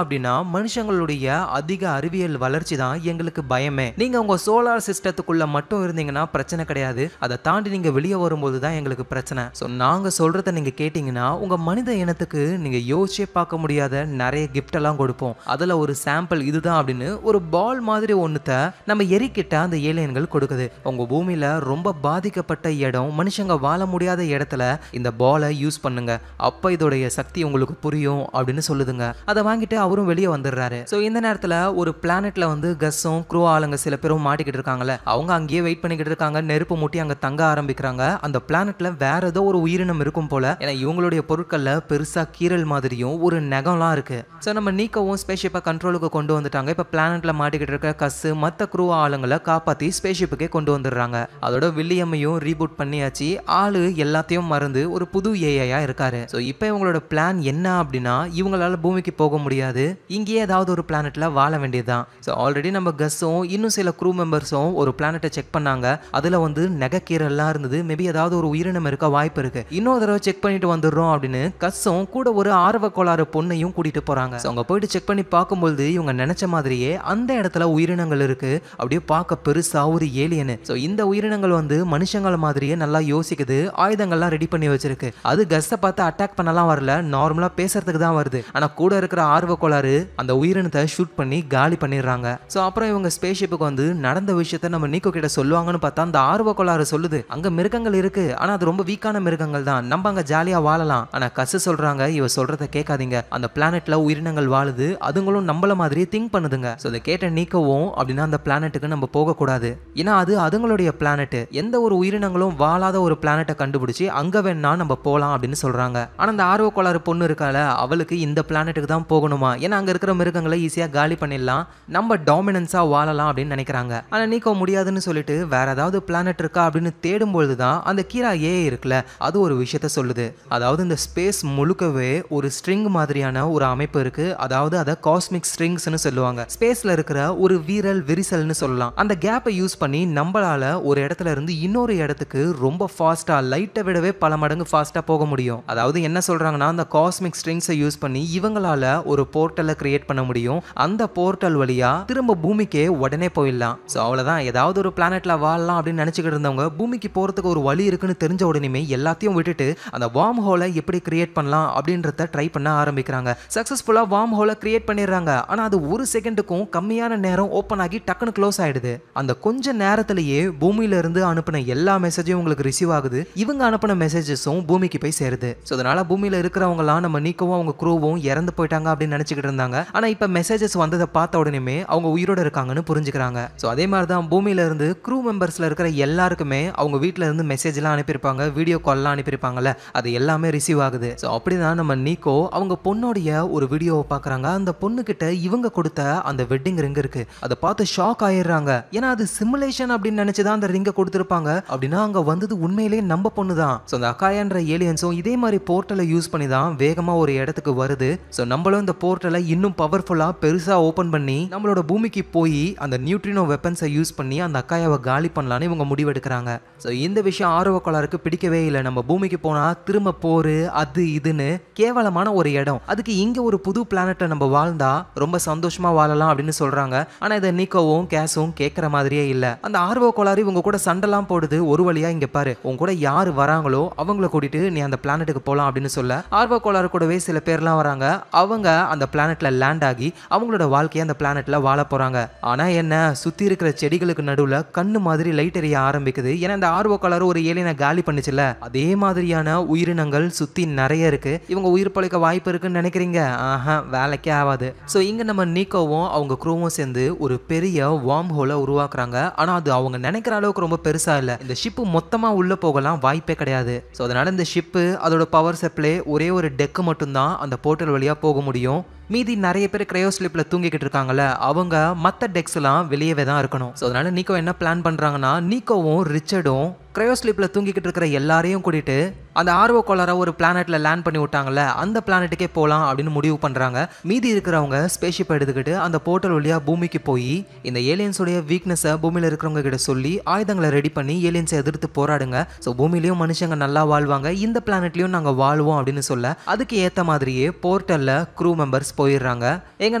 அப்படின்னா, மனுஷங்களுடைய அதிக அறிவியல் வளர்ச்சி தான் எங்களுக்கு பயமே. நீங்க உங்க சோலார் சிஸ்டத்துக்குள்ள மட்டும் இருந்தீங்கன்னா பிரச்சனை கிடையாது, அதை தாண்டி நீங்க வெளியே வரும்போது தான் எங்களுக்கு பிரச்சனை. ஸோ நாங்க சொல்றத நீங்க கேட்டீங்கன்னா உங்க மனித இனத்துக்கு நீங்க யோசிச்சே பார்க்க முடியாத நிறைய கிஃப்ட் எல்லாம் கொடுப்போம். அதுல ஒரு சாம்பிள் இதுதான் அப்படின்னு ஒரு பால் மாதிரி ஒண்ணுத்த நம்ம எரிக்கிட்ட அந்த ஏலியன்கள் கொடுக்குது. உங்க பூமியில ரொம்ப பாதிக்கப்பட்ட இடம், மனுஷங்க வாழ முடியாத இடத்துல இந்த பாலை யூஸ் பண்ணுங்க, அப்ப இதோடைய சக்தி உங்களுக்கு புரியும் அப்படின்னு சொல்லுதுங்க. அதை வாங்கிட்டு அவரும் வெளியே வந்துடுறாரு. ஸோ இந்த நேரத்தில் ஒரு பிளானெட்ல வந்து கஸ்ஸும் க்ரூ ஆளுங்க சில பேரும் மாட்டிக்கிட்டு இருக்காங்கல்ல, அவங்க அங்கேயே வெயிட் பண்ணிக்கிட்டு இருக்காங்க. நெருப்பு மூட்டி அங்கே தங்க ஆரம்பிக்கிறாங்க. அந்த பிளானெட்ல வேற ஏதோ ஒரு உயிரினம் இருக்கும் போல. ஏன்னா இவங்களுடைய பொருட்கள்ல பெருசா கீரல் மாதிரியும் ஒரு நகம்லாம் இருக்கு. ஸோ நம்ம நீக்கவும் ஸ்பேஸ்ஷிப்பை கண்ட்ரோலுக்கு கொண்டு வந்துட்டாங்க. இப்போ பிளானெட்ல மாட்டிக்கிட்டு இருக்க கஸ்ஸு மற்ற க்ரூ ஆளுங்களை காப்பாற்றி ஸ்பேஸ்ஷிப்புக்கே கொண்டு வந்துடுறாங்க. அதோட வில்லியமையும் ரீபூட் பண்ணியாச்சு. ஆளு எல்லாத்தையும் மறந்து ஒரு புது ஏஐயா இருக்காரு. ஸோ இப்போ இவங்களோட பிளான் என்ன அப்படின்னா, இவங்களால பூமிக்கு போக முடியாது, இங்கேயே ஏதாவது ஒரு பிளானெட்ல வாழ வேண்டியதுதான். ஸோ ஆல்ரெடி நம்ம கஸ்ஸும் இன்னும் சில க்ரூ மெம்பர்ஸும் ஒரு பிளானெட்டை செக் பண்ணாங்க. அதுல வந்து நெகக்கீரெல்லாம் இருந்தது. மேபி ஏதாவது ஒரு உயிரினம் இருக்க வாய்ப்பு இருக்கு. இன்னொரு தடவை செக் பண்ணிட்டு வந்துடுறோம் அப்படின்னு கஸ்ஸும் கூட ஒரு ஆர்வ கோளாறு பொண்ணையும் கூட்டிட்டு போறாங்க. அவங்க போயிட்டு செக் பண்ணி பார்க்கும்போது இவங்க நினைச்ச மாதிரியே அந்த இடத்துல உயிரினங்கள் இருக்கு. அப்படியே பார்க்க பெருசா ஒரு ஏலியனு. ஸோ இந்த உயிரினங்கள் வந்து மனுஷங்கள மாதிரியே நல்லா யோசிக்குது, ஆயுதங்கள்லாம் ரெடி பண்ணி வச்சிருக்கு. அது கஸ்ஸை பார்த்து அட்டாக் பண்ணலாம் வரல, நார்மலா பேசுறதுக்கு தான் வருது. ஆனா கூட இருக்கிற ஆர்வ கோளாறு அந்த உயிரினத்தை ஷூட் பண்ணி காலி பண்ணிடுறாங்க. ஸோ அப்புறம் இவங்க ஸ்பேஸ்ஷிப்புக்கு வந்து நடந்த விஷயத்த நம்ம நீக்கோ கிட்ட சொல்லுவாங்கன்னு பார்த்தா அந்த ஆர்வ கோளாறு சொல்லுது, அங்க மிருகங்கள் இருக்கு, ஆனா அது ரொம்ப வீக்கான மிருகங்கள் தான், நம்ம அங்க ஜாலியா வாழலாம். ஆனா கசு சொல்றாங்க, இவ சொல்றத கேட்காதீங்க, அந்த பிளானெட்ல உயிரினங்கள் வாழுது, அதுங்களும் நம்மள மாதிரி திங்க் பண்ணுதுங்க. ஸோ அதை கேட்ட நீக்கவும் அப்படின்னா அந்த பிளானெட்டுக்கு நம்ம போகக்கூடாது, ஏன்னா அது அதுங்களுடைய பிளானெட், எந்த ஒரு உயிரினங்களும் வாழாத ஒரு பிளானெட்டை கண்டுபிடிச்சு அங்க வேணா நம்ம போலாம் அப்படின்னு சொல்றாங்க. ஆனா அந்த ஆர்வ கோளாறு பொண்ணு இருக்கால, அவளுக்கு இந்த பிளானெட்டுக்கு தான் போகணுமா, ஏன்னா அங்க இருக்கிற மிருகங்களை ஈஸியா காலி பண்ணிடலாம், நம்ம டாமினன்ஸா வாழலாம் அப்படின்னு நினைக்கிறாங்க. ஆனா நீக்கோ முடியாதுன்னு சொல்லிட்டு வேற ஏதாவது பிளானெட் இருக்கா அப்படின்னு தேடும்பொழுது தான் அந்த கீரா ஏஐ இருக்குல்ல, அது ஒரு விஷயத்த சொல்லுது. அதாவது இந்த ஸ்பேஸ் முழுக்கவே ஒரு ஸ்ட்ரிங் மாதிரியான ஒரு அமைப்பு இருக்கு. அதாவது அதை காஸ்மிக் ஸ்ட்ரிங்ஸ்னு சொல்லுவாங்க. ஸ்பேஸ்ல இருக்கிற ஒரு வீரல் விரிசல்னு சொல்லலாம். அந்த கேப்பை யூஸ் பண்ணி நம்மளால ஒரு இடத்துல இருந்து இன்னொரு இடத்துக்கு ரொம்ப ஃபாஸ்டா, லைட்டை விடவே பல மடங்கு ஃபாஸ்டா போக முடியும். அதாவது என்ன சொல்றாங்கன்னா, அந்த காஸ்மிக் ஸ்ட்ரிங்ஸை யூஸ் பண்ணி இவங்களால ஒரு போர்ட்டலை கிரியேட் பண்ண முடியும். அந்த போர்ட்டல் வழியா திரும்ப பூமிக்கே உடனே போயிடலாம். ஸோ அவ்வளோதான், ஏதாவது ஒரு பிளானெட்ல வாழலாம் அப்படின்னு நினைச்சுக்கிட்டு இருந்தவங்க பூமிக்கு போறதுக்கு ஒரு வழி இருக்குன்னு தெரிஞ்ச உடனே எல்லாத்தையும் விட்டுட்டு அந்த வார்ம் ஹோலை எப்படி கிரியேட் பண்ணலாம் அப்படின்றத ட்ரை பண்ண ஆரம்பிக்கிறாங்க. சக்சஸ்ஃபுல்லா வார்ம் ஹோலை கிரியேட் பண்ணிடுறாங்க. ஆனா அது ஒரு செகண்டுக்கும் கம்மியான நேரம் ஓப்பன் ஆகி டக்குன்னு க்ளோஸ் ஆயிடுது. அந்த கொஞ்ச நேரத்திலேயே பூமியில இருந்து அனுப்பின எல்லா மெசேஜும் உங்களுக்கு ரிசீவ் ஆகுது. இவங்க அனுப்பின மெசேஜஸும் பூமிக்கு போய் சேருது. ஸோ அதனால பூமியில இருக்கிறவங்கலாம் நம்ம நீக்கவும் அவங்க க்ரூவும் இறந்து போயிட்டாங்க அப்படின்னு நினைச்சுக்கிட்டு இருந்தாங்க. ஆனா இப்ப மெசேஜஸ் வந்ததை பார்த்த உடனே அவங்க உயிரோட இருக்காங்கன்னு புரிஞ்சுக்கிறாங்க. ஸோ அதே மாதிரி தான் பூமியில இருந்து க்ரூ மெம்பர்ஸ்ல இருக்கிற எல்லாருக்குமே அவங்க வீட்டில இருந்து மெசேஜ் எல்லாம் அனுப்பியிருப்பாங்க, வீடியோ கால்லாம் அனுப்பியிருப்பாங்கல்ல, அது எல்லாமே ரிசீவ் ஆகுது. ஸோ அப்படிதான் நம்ம நீக்கோ அவங்க பொண்ணோடைய ஒரு வீடியோவை பார்க்குறாங்க. அந்த பொண்ணு கிட்ட இவங்க கொடுத்த அந்த வெட்டிங் ரிங் இருக்கு. அதை பார்த்து ஷாக் ஆயிடுறாங்க. ஏன்னா அது சிமுலேஷன் அப்படின்னு நினைச்சுதான் அந்த ரிங்கை கொடுத்துருப்பாங்க. அப்படின்னா அங்க வந்தது உண்மையிலேயே நம்ம பொண்ணு தான். ஸோ அந்த அக்காயன்ற ஏலியன்ஸும் இதே மாதிரி போர்ட்டலை யூஸ் பண்ணி தான் வேகமா ஒரு இடத்துக்கு வருது. ஸோ நம்மளும் இந்த போர்ட்டலை இன்னும் பவர்ஃபுல்லா பெருசா ஓபன் பண்ணி நம்மளோட பூமிக்கு போய் அந்த நியூட்ரினோ வெப்பன்ஸை யூஸ் பண்ணி அந்த அக்காயாவை காலி பண்ணலான்னு இவங்க முடிவெடுக்கிறாங்க. ஸோ இந்த விஷயம் ஆர்வக்கோளாருக்கு பிடிக்கவே இல்லை. நம்ம பூமிக்கு போனா திரும்ப போரு அது இதுன்னு கேவலமான ஒரு இடம், அதுக்கு இங்க ஒரு புது பிளானெட்டை நம்ம வாழ்ந்தா ரொம்ப சந்தோஷமா வாழலாம் அப்படின்னு சொல்றாங்க. ஆனா இதை நீக்கவும் கேஸும் கேட்கற மாதிரியே இல்ல. அந்த ஆர்வக்கோளாறு இவங்க கூட சண்டைலாம் போடுது. ஒரு வழியா இங்க பாரு, உங்க கூட யாரு வராங்களோ அவங்கள கூட்டிட்டு நீ அந்த பிளானெட்டுக்கு போலாம் அப்படின்னு சொல்ல ஆர்வக்கோளாறு கூடவே சில பேர்லாம் வராங்க. அவங்க அந்த பிளானெட்ல லேண்ட் ஆகி அவங்களோட வாழ்க்கையை அந்த பிளானெட்ல வாழ போறாங்க. ஆனா என்ன, சுத்தி இருக்கிற செடிகளுக்கு நடுவுல கண்ணு மாதிரி லைட் எரிய ஆரம்பிக்குது. ஏன்னா இந்த ஆர்வக்கோளாறு ஒரு ஏலியனை காலி பண்ணுச்சுல, அதே மாதிரியான உயிரினங்கள் சுத்தி நிறைய இருக்கு. இவங்க உயிர் பழைக்க வாய்ப்பு இருக்குன்னு நினைக்கிறீங்க? ஆஹா, வேலைக்கே ஆகாது. ஸோ இங்க நம்ம நீக்கோவும் அவங்க க்ரூவும் சேர்ந்து ஒரு பெரிய வார்ம் ஹோலை உருவாக்குறாங்க. ஆனா அது அவங்க நினைக்கிற அளவுக்கு ரொம்ப பெருசா இல்ல. இந்த ஷிப்பு மொத்தமா உள்ள போகலாம் வாய்ப்பே கிடையாது. ஸோ அதனால இந்த ஷிப்பு அதோட பவர் சப்ளை ஒரே ஒரு டெக்கு மட்டும்தான் அந்த போர்ட்டல் வழியா போக முடியும். மீதி நிறைய பேர் கிரையோஸ்லிப்ல தூங்கிக்கிட்டு இருக்காங்கல்ல, அவங்க மற்ற டெக்ஸ் எல்லாம் வெளியவே தான் இருக்கணும். ஸோ அதனால நீக்கோ என்ன பிளான் பண்றாங்கன்னா, நீக்கோவும் ரிச்சர்டும் கிரையோஸ்லிப்ல தூங்கிக்கிட்டு இருக்கிற எல்லாரையும் கூட்டிட்டு அந்த ஆர்வக்கோளாரை ஒரு பிளானெட்ல லேண்ட் பண்ணி விட்டாங்கல்ல, அந்த பிளானெட்டுக்கே போகலாம் அப்படின்னு முடிவு பண்றாங்க. மீதி இருக்கிறவங்க ஸ்பேஸ்ஷிப் எடுத்துக்கிட்டு அந்த போர்ட்டல் வழியா பூமிக்கு போய் இந்த ஏலியன்ஸோடைய வீக்னஸை பூமியில இருக்கிறவங்க கிட்ட சொல்லி ஆயுதங்களை ரெடி பண்ணி ஏலியன்ஸை எதிர்த்து போராடுங்க. ஸோ பூமியிலையும் மனுஷங்க நல்லா வாழ்வாங்க, இந்த பிளானெட்லயும் நாங்கள் வாழ்வோம் அப்படின்னு சொல்ல அதுக்கு ஏற்ற மாதிரியே போர்ட்டல்ல க்ரூ மெம்பர்ஸ் போயிடுறாங்க. எங்க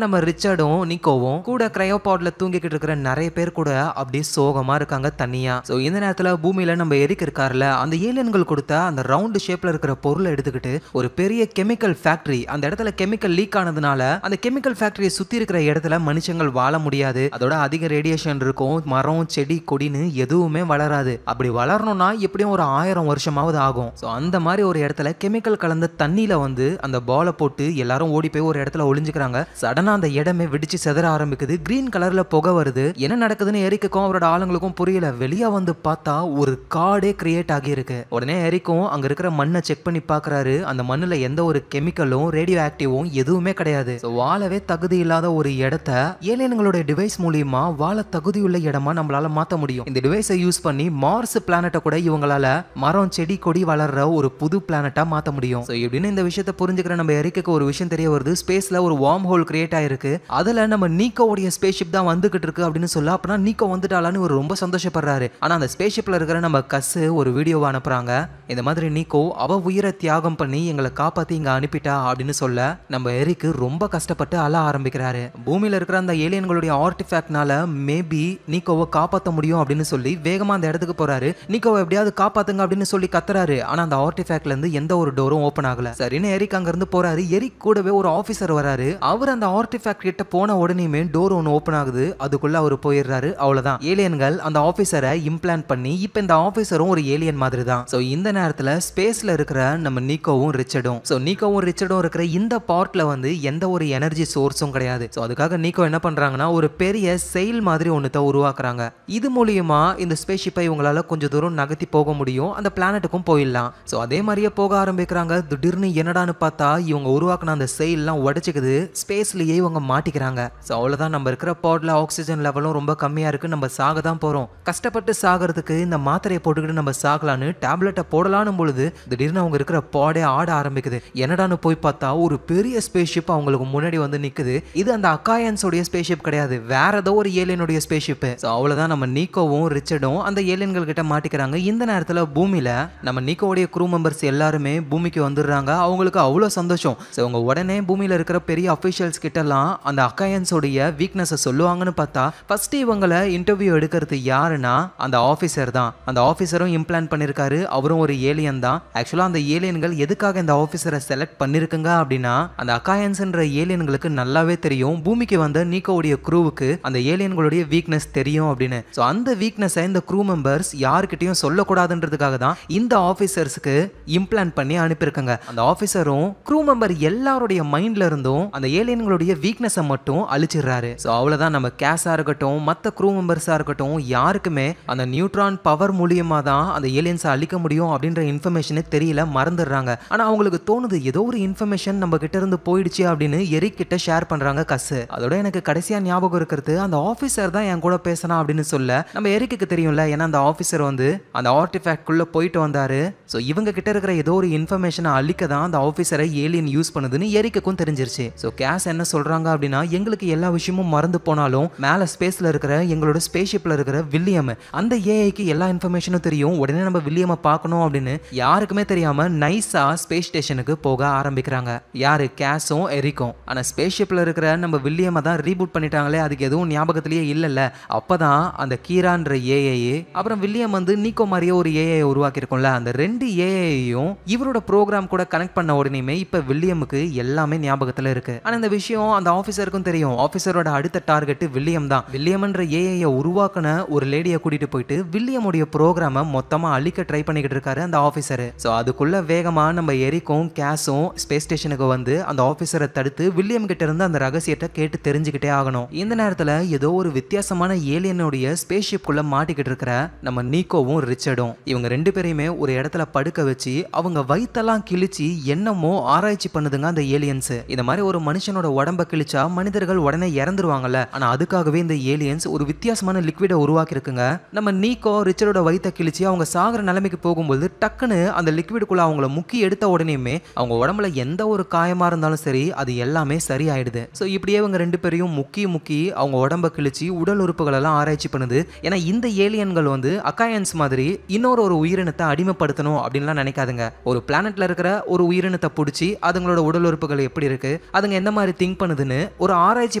நம்ம ரிச்சர்டும் நிக்கோவும் கூட கிரையோபாட்ல தூங்கிக்கிட்டு இருக்கிற நிறைய பேர் கூட அப்படியே சோகமா இருக்காங்க தனியா. சோ இந்த நேரத்துல பூமியில நம்ம எரிக் இருக்காருல, அந்த ஏலியன்கள் கொடுத்த அந்த ரவுண்ட் ஷேப்ல இருக்கிற பொருளை எடுத்துக்கிட்டு ஒரு பெரிய கெமிக்கல் ஃபேக்டரி, அந்த இடத்துல கெமிக்கல் லீக் ஆனதுனால அந்த கெமிக்கல் ஃபேக்டரியை சுத்தி இருக்கிற இடத்துல மனுஷங்கள் வாழ முடியாது. அதோட அதிக ரேடியேஷன் இருக்கும், மரம் செடி கொடின்னு எதுவுமே வளராது. அப்படி வளரணும்னா எப்படியும் ஒரு 1000 வருஷமாவது ஆகும். சோ அந்த மாதிரி ஒரு இடத்துல கெமிக்கல் கலந்த தண்ணியில வந்து அந்த பாலை போட்டு எல்லாரும் ஓடி போய் ஒரு இடத்துல ஒளிஞ்சுக்கிறாங்க. சடனா அந்த இடமே வெடிச்சு செதற ஆரம்பிக்குது. கிரீன் கலர்ல புகை வருது. என்ன நடக்குதுன்னு எரிக்கும் அவரோட ஆளுங்களுக்கும் புரியல. வெளியா வந்து பார்த்தா ஒரு காடே கிரியேட் ஆகி இருக்கு. உடனே எரிக்கும் அங்க இருக்கிற மண்ணை செக் பண்ணி பாக்குறாரு. அந்த மண்ணுல எந்த ஒரு கெமிக்கலும் ரேடியோ ஆக்டிவும் எதுவுமே கிடையாது. வாழவே தகுதி இல்லாத ஒரு இடத்த ஏலியன்களோட டிவைஸ் மூலியமா வாழ தகுதியுள்ள இடமா நம்மளால மாத்த முடியும். இந்த டிவைஸை யூஸ் பண்ணி மார்ஸ் பிளானட்டை கூட இவங்களால மரம் செடி கொடி வளர்ற ஒரு புது பிளானட்டா மாத்த முடியும். சோ இப்படின்னு இந்த விஷயத்தை புரிஞ்சுக்கிற நம்ம எரிக்கு ஒரு விஷயம் தெரிய வருது. ஸ்பேஸ்ல ஒரு வார்ம் ஹோல் கிரியேட் ஆயிருக்கு. அதுல நம்ம நீக்கோவுடைய ஸ்பேஸ்ஷிப் தான் வந்துகிட்டு இருக்கு அப்படின்னு சொல்ல, அப்பனா நீக்கோ வந்துட்டாலான்னு ஒரு ரொம்ப சந்தோஷப்படுறாரு. ஆனா அந்த ஸ்பேஸ்ஷிப்ல இருக்கிற நம்ம கஸ் ஒரு வீடியோவை அனுப்புறாங்க. இந்த மாதிரி நீக்கோ அவ உயிரை தியாகம் பண்ணி எங்களை காப்பாத்தி இங்க அனுப்பிட்டா அப்படின்னு சொல்ல நம்ம எரிக்கு ரொம்ப கஷ்டப்பட்டு அழ ஆரம்பிக்கிறாரு. பூமியில இருக்கிற அந்த ஏலியன்களுடைய ஆர்டிஃபேக்ட்னால மேபி நீக்கோவை காப்பாற்ற முடியும் அப்படின்னு சொல்லி வேகமா அந்த இடத்துக்கு போறாரு. நீக்கோவை எப்படியாவது காப்பாத்துங்க அப்படின்னு சொல்லி கத்துறாரு. ஆனா அந்த ஆர்டிஃபேக்ட்ல இருந்து எந்த ஒரு டோரும் ஓபன் ஆகல. சரின்னு எரிக் அங்க இருந்து போறாரு. எரிக் கூடவே ஒரு ஆபீசர் வராரு. அவர் அந்த ஆர்டிஃபேக்ட் கிட்ட போன உடனேயுமே டோர் ஒன்னு ஓபன் ஆகுது. அதுக்குள்ள அவர் போயிடுறாரு. அவ்வளவுதான், ஏலியன்கள் அந்த ஆபீசரை இம்ப்ளான்ட் பண்ணி இப்ப இந்த ஆபீசரும் ஒரு ஏலியன் மாதிரி தான். சோ இந்த நேரத்துல ஸ்பேஸ்ல இருக்கிற நம்ம நீக்கோவும் ரிச்சர்டும் இருக்கிற இந்த பார்ட்ல வந்து எந்த ஒரு எனர்ஜி சோர்ஸும் கிடையாது. சோ அதுக்காக நீக்கோ என்ன பண்றாங்கன்னா ஒரு பெரிய செயில் மாதிரி ஒன்னத்தை உருவாக்குறாங்க. இது மூலியமா இந்த ஸ்பேஸ்ஷிப்பை இவங்களால கொஞ்சம் தூரம் நகர்த்தி போக முடியும். அந்த பிளானட்டுக்கும் போயிடலாம். சோ அதே மாதிரியே போக ஆரம்பிக்கிறாங்க. திடீர்னு என்னடான்னு பார்த்தா இவங்க உருவாக்குன அந்த செயில்லாம் உடைச்சுக்குது. ஸ்பேஸ்லயே இவங்க மாட்டிக்கிறாங்க. சோ அவ்வளவுதான், நம்ம இருக்கிற பாட்ல ஆக்சிஜன் லெவலும் ரொம்ப கம்மியா இருக்கு. நம்ம சாக தான் போறோம். கஷ்டப்பட்டு சாகிறதுக்கு இந்த மாத்திரையை போட்டுக்கிட்டு நம்ம சாகலான்னு டேப்லெட்டை போடலான்னு பொழுது திடீர்னு அவங்க இருக்கிற பாடே ஆட ஆரம்பிக்குது. என்னடான்னு போய் பார்த்தா ஒரு பெரிய ஸ்பேஸ்ஷிப் அவங்களுக்கு முன்னாடி வந்து நிக்குது. இது அந்த அக்காயன்ஸோடைய ஸ்பேஸ்ஷிப் கிடையாது, வேற ஏதோ ஒரு ஏலியனுடைய ஸ்பேஸ்ஷிப். சோ அவ்வளவுதான், நம்ம நீக்கோவும் ரிச்சர்டும் அந்த ஏலியன்கள் கிட்ட மாட்டிக்கிறாங்க. இந்த நேரத்துல பூமியில நம்ம நீக்கோவுடைய க்ரூ மெம்பர்ஸ் எல்லாருமே பூமிக்கு வந்துடுறாங்க. அவங்களுக்கு அவ்வளவு சந்தோஷம். சோ அவங்க உடனே பூமியில இருக்கிற பெரிய அபிஷியல்ஸ் கிட்ட எல்லாம் அந்த அக்காயன்ஸோடைய வீக்னஸ் சொல்லுவாங்கன்னு பார்த்தா ஃபர்ஸ்ட் இவங்களை இன்டர்வியூ எடுக்கிறது யாருன்னா அந்த ஆபீசர் தான். அந்த ஆபீசரும் இம்ப்ளான்ட் பண்ணிருக்காரு. அவரும் ஒரு ஏலியன் தான். ஆக்சுவலா அந்த ஏலியன்கள் எதுக்காக இந்த ஆபீசரை செலக்ட் பண்ணிருக்குங்க அப்படின்னா அந்த அக்காயன்ஸ்ன்ற ஏலியன்களுக்கு நல்லாவே தெரியும் பூமிக்கு வந்த நீக்கோவுடைய க்ரூவுக்கு அந்த ஏலியன்களுடைய வீக்னஸ் தெரியும் அப்படின்னு. சோ அந்த வீக்னஸை இந்த க்ரூ மெம்பர்ஸ் யார்கிட்டயும் சொல்லக்கூடாதுன்றதுக்காக தான் இந்த ஆபீசர்ஸ்க்கு இம்ப்ளான்ட் பண்ணி அனுப்பியிருக்காங்க. அந்த ஆபீசரும் க்ரூ மெம்பர் எல்லாருடைய மைண்ட்ல இருந்தும் அந்த ஏலியன்களுடைய வீக்னஸை மட்டும் அழிச்சிடுறாரு. சோ அவ்வளவுதான், நம்ம கேஸா இருக்கட்டும் மத்த க்ரூ மெம்பர்ஸா இருக்கட்டும் யாருக்குமே அந்த நியூட்ரான் பவர் மூலியமா தான் அந்த ஏலியன்ஸை அழிக்க முடியும் அப்படின்ற இன்ஃபர்மேஷனே தெரியல, மறந்துடுறாங்க. ஆனா அவங்களுக்கு தோணுது ஏதோ ஒரு இன்ஃபர்மேஷன் நம்ம கிட்ட இருந்து போயிடுச்சு அப்படின்னு எரிக் கிட்ட ஷேர் பண்றாங்க கஸ். அதோட எனக்கு கடைசியா ஞாபகம் இருக்கிறது அந்த ஆபீசர் தான் என் கூட பேசினா அப்படின்னு சொல்ல நம்ம எரிக்கு தெரியும்ல, ஏன்னா அந்த ஆபீசர் வந்து அந்த ஆர்டிஃபேக்ட் குள்ள போயிட்டு வந்தாரு. சோ இவங்க கிட்ட இருக்கிற ஏதோ ஒரு இன்ஃபர்மேஷனை அழிக்க தான் அந்த ஆபீசரை ஏலியன் யூஸ் பண்ணுதுன்னு எரிக்கும் தெரிஞ்சிருச்சு. சோ கேஸ் என்ன சொல்றாங்க அப்படின்னா எங்களுக்கு எல்லா விஷயமும் மறந்து போனாலும் மேல ஸ்பேஸ்ல இருக்கிற எங்களோட ஸ்பேஸ்ஷிப்ல இருக்கிற வில்லியம் அந்த ஏஐக்கு எல்லா இன்ஃபர்மேஷனும் தெரியும். உடனே நம்ம வில்லியமை பார்க்கணும் அப்படின்னு யாருக்குமே தெரியாம நைஸா ஸ்பேஸ் ஸ்டேஷனுக்கு போக ஆரம்பிக்கிறாங்க. யாரு? கேஸும் எரிக்கும். ஆனா ஸ்பேஸ்ஷிப்ல இருக்கிற நம்ம வில்லியமை தான் ரீபூட் பண்ணிட்டாங்களே, அதுக்கு எதுவும் ஞாபகத்திலேயே இல்லல்ல. அப்பதான் அந்த கீரான்ற ஏஐ அப்புறம் வில்லியம் வந்து நீக்கோ மாதிரியே ஒரு ஏஐ உருவாக்கி இருக்கும்ல, அந்த ரெண்டு ஏஐயும் இவரோட ப்ரோக்ராம் கூட கனெக்ட் பண்ண உடனே இப்ப வில்லியமுக்கு எல்லாமே ஞாபகத்துல இருக்கு. ஆனா இந்த விஷயம் அந்த ஆபீசருக்கும் தெரியும். ஆபீசரோட அடுத்த டார்கெட் வில்லியம் தான். வில்லியம்ன்ற ஏஐ உருவாக்குன ஒரு லேடியை கூட்டிட்டு போயிட்டு வில்லியமுடைய ப்ரோக்ராமை மொத்தமா அழிக்க ட்ரை பண்ணிக்கிட்டு இருக்காரு அந்த ஆபீசர். சோ அதுக்குள்ள வேகமா நம்ம எரிக்கும் கேஸும் ஸ்பேஸ் ஸ்டேஷனுக்கு வந்து அந்த ஆபீசரை தடுத்து வில்லியம் கிட்ட இருந்து அந்த ரகசியத்தை கேட்டு தெரிஞ்சுக்கிட்டே ஆகணும். இந்த நேரத்துல ஏதோ ஒரு வித்தியாசமான ஏலியனுடைய ஸ்பேஸ்ஷிப் குள்ள மாட்டிக்கிட்டு இருக்கிற நம்ம நீக்கோவும் ரிச்சர்டும் இவங்க ரெண்டு பேரையுமே ஒரு இடத்துல படுக்க வச்சு அவங்க வயித்தெல்லாம் கிழிச்சு என்னமோ ஆராய்ச்சி பண்ணுதுங்க அந்த ஏலியன்ஸ். இந்த மாதிரி ஒரு மனுஷனோட உடம்ப கிழிச்சா மனிதர்கள் உடனே இறந்துருவாங்கல்ல, ஆனா அதுக்காகவே இந்த ஏலியன்ஸ் ஒரு வித்தியாசமான லிக்விட உருவாக்கி இருக்குங்க. நம்ம நீக்கோ ரிச்சர்டோட வயித்தை கிழிச்சு அவங்க சாகிற நிலைமைக்கு போகும்போது டக்குன்னு அந்த லிக்விடுக்குள்ள அவங்கள முக்கி எடுத்த உடனேயுமே அவங்க உடம்புல எந்த ஒரு காயமா இருந்தாலும் சரி அது எல்லாமே சரியாயிடுது. சோ இப்படியே இவங்க ரெண்டு பேரையும் முக்கி அவங்க உடம்ப கிழிச்சு உடல் உறுப்புகள் எல்லாம் ஆராய்ச்சி பண்ணுது. ஏன்னா இந்த ஏலியன்கள் வந்து அக்காயன்ஸ் மாதிரி இன்னொரு உயிரினத்தை அடிமைப்படுத்தணும் அப்படின்லாம் நினைக்காதுங்க. ஒரு பிளானட்ல இருக்கிற ஒரு உயிரினத்தை பிடிச்சி அதுங்களோட உடல் உறுப்புகள் எப்படி இருக்கு, அதுங்க எந்த மாதிரி திங்க் பண்ணுதுன்னு ஒரு ஆராய்ச்சி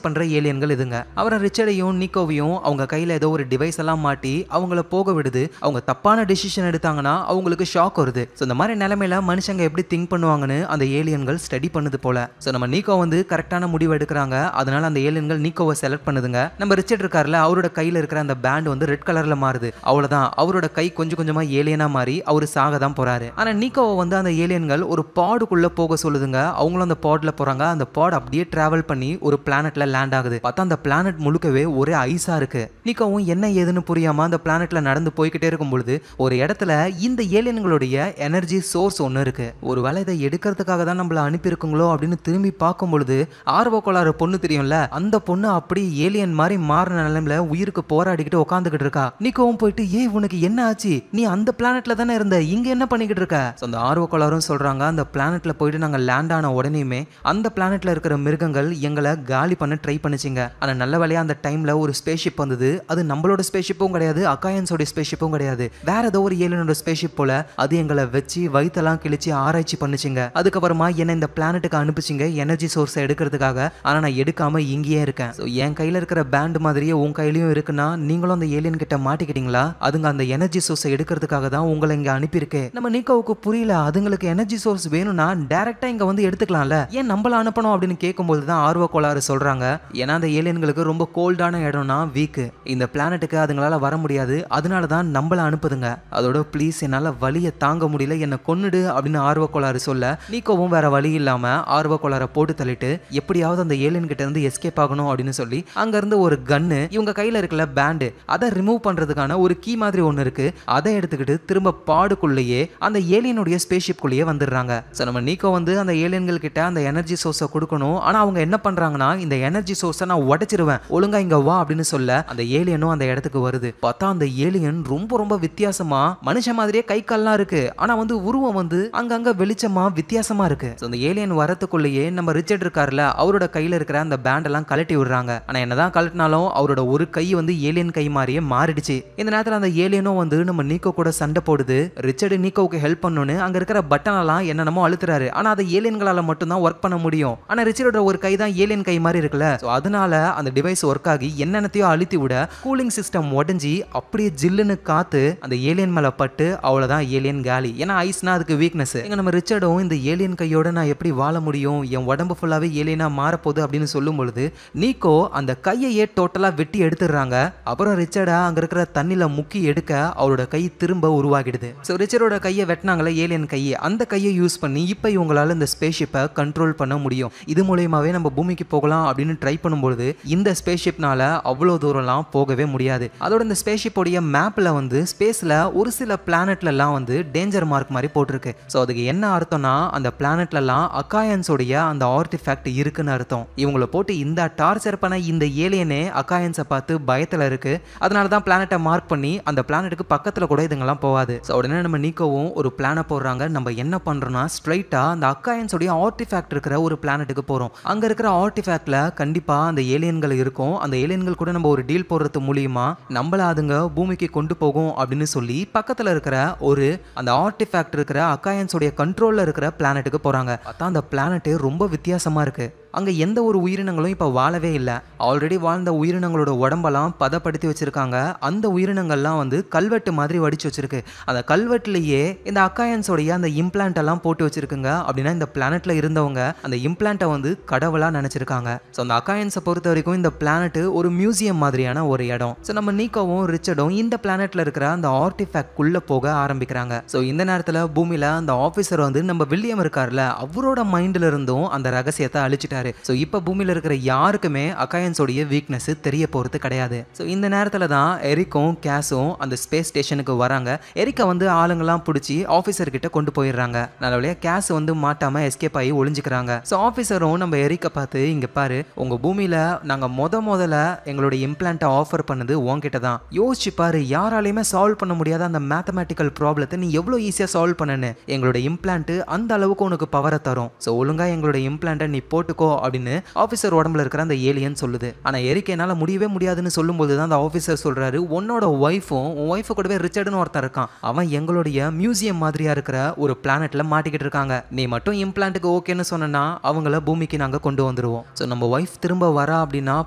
பண்ற ஏலியன்கள் இதுங்க. அவரை ரிச்சர்டையும் நிக்கோவையும் அவங்க கையில ஏதோ ஒரு டிவைஸ் எல்லாம் மாட்டி அவங்கள போக விடுது. அவங்க தப்பான டிசிஷன் எடுத்தாங்கன்னா அவங்களுக்கு ஷாக் வருது. ஸோ இந்த மாதிரி நிலைமையில மனுஷங்க எப்படி திங்க் பண்ணுவாங்கன்னு அந்த ஏலியன்கள் ஸ்டடி பண்ணுது போல. ஸோ நம்ம நீக்கோ வந்து கரெக்டான முடிவு எடுக்கிறாங்க. அதனால அந்த ஏலியன்கள் நீக்கோவை செலக்ட் பண்ணுதுங்க. நம்ம ரிச்சர்ட் இருக்கார்ல, அவரோட கையில இருக்கிற அந்த பேண்ட் வந்து ரெட் கலர்ல மாறுது. அவ்வளவுதான், அவரோட கை கொஞ்சம் கொஞ்சமா ஏலியனா மாறி அவரு சாக தான் போறாரு. ஆனா நீக்கோவை வந்து அந்த ஏலியன்கள் ஒரு பாடுக்குள்ள போக சொல்லுதுங்க. அவங்களும் அந்த பாட்ல போறாங்க. அந்த பாட் அப்படியே டிராவல் பண்ணி ஒரு பிளானட்ல லேண்ட் ஆகுது. பார்த்தா அந்த பிளானட் முழுக்கவே ஒரே ஐஸா இருக்கு. நீக்கோவும் என்ன ஏதுன்னு புரியாம அந்த பிளானட்ல நடந்து போய்கிட்டே இருக்கும் பொழுது ஒரு இடத்துல இந்த ஏலியன்களுடைய எனர்ஜி சோர்ஸ் ஒன்னு இருக்கு. ஒருவேளை இதை எடுக்கிறதுக்காக தான் நம்மள அனுப்பியிருக்குங்களோ அப்படின்னு திரும்பி பார்க்கும் பொழுது ஆர்வ கோளாறு பொண்ணு தெரியும்ல, அந்த பொண்ணு அப்படி ஏலியன் மாதிரி மாறின நிலைமையில உயிருக்கு போராடிக்கிட்டு உட்காந்துக்கிட்டு இருக்கா. நீக்கோவும் போயிட்டு உனக்கு என்ன ஆச்சு, நீ அந்த பிளானட்ல தானே இருந்த, இங்க என்ன பண்ணிக்கிட்டு இருக்க? அந்த ஆர்வ கோளாறும் சொல்றாங்க, அந்த பிளானட்ல போயிட்டு நாங்க லேண்ட் ஆன உடனேயுமே அந்த பிளானட்ல இருக்கிற மிருகங்கள் எங்களை காலி பண்ண ட்ரை பண்ணிச்சிங்க. ஆனா நல்ல வேலையா அந்த டைம்ல ஒரு ஸ்பேஸ்ஷிப் வந்தது. அது நம்மளோட ஸ்பேஸ்ஷிப்பும் கிடையாது, அக்காயன்ஸோட ஸ்பேஸ்ஷிப்பும் கிடையாது, வேற ஏதோ ஒரு ஏலியனோட ஸ்பேஸ்ஷிப் போல. அது எங்களை வச்சு வயித்தெல்லாம் கிழிச்சு ஆராய்ச்சி பண்ணிச்சிங்க. அதுக்கப்புறமா என்ன இந்த பிளானட்டுக்கு அனுப்பிச்சிங்க எனர்ஜி சோர்ஸ் எடுக்கிறதுக்காக. ஆனா நான் எடுக்காம இங்கேயே இருக்கேன். என் கையில இருக்கிற பேண்ட் மாதிரியே உன் கையிலயும் இருக்குன்னா நீங்களும் அந்த ஏலியன் கிட்ட மாட்டிக்கிட்டீங்களா? அதுங்க அந்த எனர்ஜி சோர்ஸ் எடுக்கிறதுக்காக தான் உங்களை இங்க அனுப்பியிருக்கு. நம்ம நீக்கோவுக்கு புரியல, அதுங்களுக்கு எனர்ஜி சோர்ஸ் வேணும்னா டைரக்டா இங்க வந்து எடுத்துக்கலாம்ல, ஏன் நம்மள அனுப்பணும் அப்படின்னு கேட்கும்போது தான் ஆர்வ கோளாறு சொல்றாங்க, ஏன்னா அந்த ஏலியன்களுக்கு ரொம்ப கோல்டான இடம்னா வீக், இந்த பிளானட்டுக்கு அதுங்களால வர முடியாது, அதனால தான் நம்மள அனுப்புதுங்க. அதோட ப்ளீஸ் என்னால வலியை தாங்க முடியல, என்ன கொன்னுடு அப்படின்னு ஆர்வ கோளாறு சொல்ல நீக்கோவும் வேற வழி இல்லாம ஆர்வ கோளாறை போட்டு தள்ளிட்டு எப்படியாவது அந்த ஏலியன் கிட்ட இருந்து எஸ்கேப் ஆகணும் அப்படின்னு சொல்லி அங்க இருந்து ஒரு கன்னு இவங்க கையில இருக்கல பேண்ட் அதை ரிமூவ் பண்றதுக்கான ஒரு கீ மாதிரி ஒன்னு இருக்கு. அதை எடுத்துக்கிட்டு திரும்ப பாடுக்குள்ளேயே அந்த ஏலியனுடைய ஸ்பேஸ்ஷிப் குள்ளேயே வந்துடுறாங்க. சோ நம்ம நீக்கோ வந்து அந்த ஏலியன்கள் கிட்ட அந்த எனர்ஜி சோர்ஸை கொடுக்கணும். ஆனா அவங்க என்ன பண்றாங்கன்னா, இந்த எனர்ஜி சோர்ஸை நான் உடைச்சிருவேன், ஒழுங்கா இங்க வா அப்படின்னு சொல்ல அந்த ஏலியனும் அந்த இடத்துக்கு வருது. பார்த்தா அந்த ஏலியன் ரொம்ப ரொம்ப வித்தியாசமா மனுஷ மாதிரியே கை கால்லாம் இருக்கு. ஆனா வந்து உருவம் வந்து அங்கங்க வெளிச்சமா வித்தியாசமா இருக்கு. அந்த ஏலியன் வரத்துக்குள்ளேயே நம்ம ரிச்சர்ட் இருக்காருல, அவரோட கையில இருக்கிற அந்த பேண்ட் எல்லாம் கழட்டி விடுறாங்க. ஆனா என்னதான் கழட்டினாலும் அவரோட ஒரு கை வந்து ஏலியன் கை மாதிரியே மாறிடுச்சு. இந்த நேரத்துல அந்த ஏலியனும் வந்து நம்ம நீக்கோ கூட சண்டை போடுது. ரிச்சர்ட் நீக்கோவுக்கு ஹெல்ப் பண்ணணும்னு அங்க இருக்கிற பட்டன் எல்லாம் என்னென்னமோ அழுத்துறாரு. ஆனா அதை ஏலியன்களால மட்டும் தான் ஒர்க் பண்ண முடியும். ஆனா ரிச்சர்டோட ஒரு கை தான் ஏலியன் கை மாதிரி இருக்குல்ல, அதனால அந்த டிவைஸ் ஒர்க் ஆகி என்னென்னத்தையோ அழுத்தி விட கூலிங் சிஸ்டம் உடைஞ்சி அப்படியே ஜில்லுன்னு காத்து அந்த ஏலியன் மேல பட்டு அவ்வளவுதான் ஏலியன் காலி. ஏன்னா ஐஸ்னா அதுக்கு வீக்னஸ். இங்க நம்ம ரிச்சர்டும் இந்த ஏலியன் கையோட நான் எப்படி வாழ முடியும், என் உடம்பு ஃபுல்லாவே ஏலியனா மாறப்போகுது அப்படின்னு சொல்லும் பொழுது நீக்கோ அந்த கையையே டோட்டலா வெட்டி எடுத்துடுறாங்க. அப்புறம் ரிச்சர்டா அங்க இருக்கிற தண்ணில முக்கி எடுக்க அவரோட கை திரும்ப உருவாகிடுது. ஸோ ரிச்சர்டோட கையை வெட்டினாங்களே ஏலியன் கையை, அந்த கையை யூஸ் பண்ணி இப்போ இவங்களால இந்த ஸ்பேஸ்ஷிப்பை கண்ட்ரோல் பண்ண முடியும். இது மூலயமாவே நம்ம பூமிக்கு போகலாம் அப்படின்னு ட்ரை பண்ணும்பொழுது இந்த ஸ்பேஸ்ஷிப்னால அவ்வளோ தூரம்லாம் போகவே முடியாது. அதோட இந்த ஸ்பேஸ்ஷிப்போடைய மேப்ல வந்து ஸ்பேஸ்ல ஒரு சில பிளானட்லாம் வந்து டேஞ்சர் மார்க் மாதிரி போட்டிருக்கு. ஸோ அதுக்கு என்ன அர்த்தம்னா, அந்த பிளானட்லாம் அக்காயன்ஸோடைய அந்த ஆர்டிஃபேக்ட் இருக்குன்னு அர்த்தம். இவங்களை போட்டு இந்த டார்ச்சர் பண்ண இந்த ஏலியனே அக்காயன்ஸை பார்த்து பயத்தில் இருக்கு. அதனால தான் பிளானட்டை மார்க் பண்ணி அந்த பிளானட்டுக்கு பக்கத்தில் கூட இதுங்கெல்லாம் போகாது. ஸோ உடனே நம்ம நீக்கோவும் ஒரு பிளானை போடுறாங்க. நம்ம என்ன பண்றோம்னா ஸ்ட்ரைட்டா அந்த அக்காயன்ஸோடைய ஆர்டிஃபேக்ட் இருக்கிற ஒரு பிளானட்டுக்கு போறோம். அங்க இருக்கிற ஆர்டிஃபேக்ட்ல கண்டிப்பா அந்த ஏலியன்கள் இருக்கும். அந்த ஏலியன்கள் கூட நம்ம ஒரு டீல் போடுறது மூலியமா நம்மள அதுங்க பூமிக்கு கொண்டு போகும் அப்படின்னு சொல்லி பக்கத்துல இருக்கிற ஒரு அந்த ஆர்டிஃபேக்ட் இருக்கிற அக்காயன்ஸோடைய கண்ட்ரோல்ல இருக்கிற பிளானட்டுக்கு போறாங்க. பார்த்தா அந்த பிளானட் ரொம்ப வித்தியாசமா இருக்கு. அங்க எந்த ஒரு உயிரினங்களும் இப்ப வாழவே இல்லை. ஆல்ரெடி வாழ்ந்த உயிரினங்களோட உடம்பெல்லாம் பதப்படுத்தி வச்சிருக்காங்க. அந்த உயிரினங்கள்லாம் வந்து கல்வெட்டு மாதிரி வடிச்சு வச்சிருக்கு. அந்த கல்வெட்டுலயே இந்த அக்காயன்ஸோடைய அந்த இம்ப்ளான்ட் எல்லாம் போட்டு வச்சிருக்குங்க. அப்படின்னா இந்த பிளானட்ல இருந்தவங்க அந்த இம்ப்ளான்ட்டை வந்து கடவுளா நினைச்சிருக்காங்க. ஸோ அந்த அக்காயன்ஸை பொறுத்த வரைக்கும் இந்த பிளானட் ஒரு மியூசியம் மாதிரியான ஒரு இடம். ஸோ நம்ம நீக்கோவும் ரிச்சர்டும் இந்த பிளானட்ல இருக்கிற அந்த ஆர்டிஃபேக்ட் குள்ள போக ஆரம்பிக்கிறாங்க. ஸோ இந்த நேரத்தில் பூமியில அந்த ஆபீசர் வந்து நம்ம வில்லியம் இருக்காருல, அவரோட மைண்ட்ல இருந்தும் அந்த ரகசியத்தை அழிச்சிட்டாரு. சோ இப்போ பூமியில இருக்கிற யாருக்குமே அக்காயன்ஸோடைய வீக்னஸ் தெரிய போறது கிடையாது. சோ இந்த நேரத்துல தான் எரிக்கும் கேஸும் அந்த ஸ்பேஸ் ஸ்டேஷனுக்கு வராங்க. எரிக்க வந்து ஆளுங்கெல்லாம் பிடிச்சி ஆபீசர் கிட்ட கொண்டு போயிடுறாங்க. நல்லபடியா கேஸ் வந்து மாட்டாம எஸ்கேப் ஆகி ஒளிஞ்சுக்கிறாங்க. சோ ஆபீசரும் நம்ம எரிக்க பார்த்து, இங்க பாரு, உங்க பூமியில நாங்க முதல்ல எங்களுடைய இம்ப்ளான்ட்டை ஆஃபர் பண்ணது உன்கிட்ட தான். யோசிச்சு பாரு, யாராலையுமே சால்வ் பண்ண முடியாத அந்த மேத்தமேட்டிக்கல் ப்ராப்ளத்தை நீ எவ்வளவு ஈஸியா சால்வ் பண்ணனு. எங்களுடைய இம்ப்ளான்ட் அந்த அளவுக்கு உனக்கு பவரை தரும். சோ ஒழுங்கா எங்களுடைய இம்ப்ளான்ட்டை நீ போட்டுக்கோ அப்படின்னு ஆஃபீஸர் உடம்புல இருக்கிற அந்த ஏலியன் சொல்லுது. ஆனா எரிக் என்னால முடியவே முடியாதுன்னு சொல்லும்போது தான் அந்த ஆஃபீஸர் சொல்றாரு, உன்னோட ஒய்ஃபும் உன் ஒய்ஃபு கூடவே ரிச்சர்டுன்னு ஒருத்தன் இருக்கான், அவன் எங்களுடைய மியூசியம் மாதிரியா இருக்கிற ஒரு பிளானட்ல மாட்டிக்கிட்டு இருக்காங்க, நீ மட்டும் இம்ப்ளான்ட்டுக்கு ஓகேன்னு சொன்னா அவங்கள பூமிக்கு நாங்க கொண்டு வந்துருவோம். ஸோ நம்ம ஒய்ஃப் திரும்ப வரா அப்படின்னா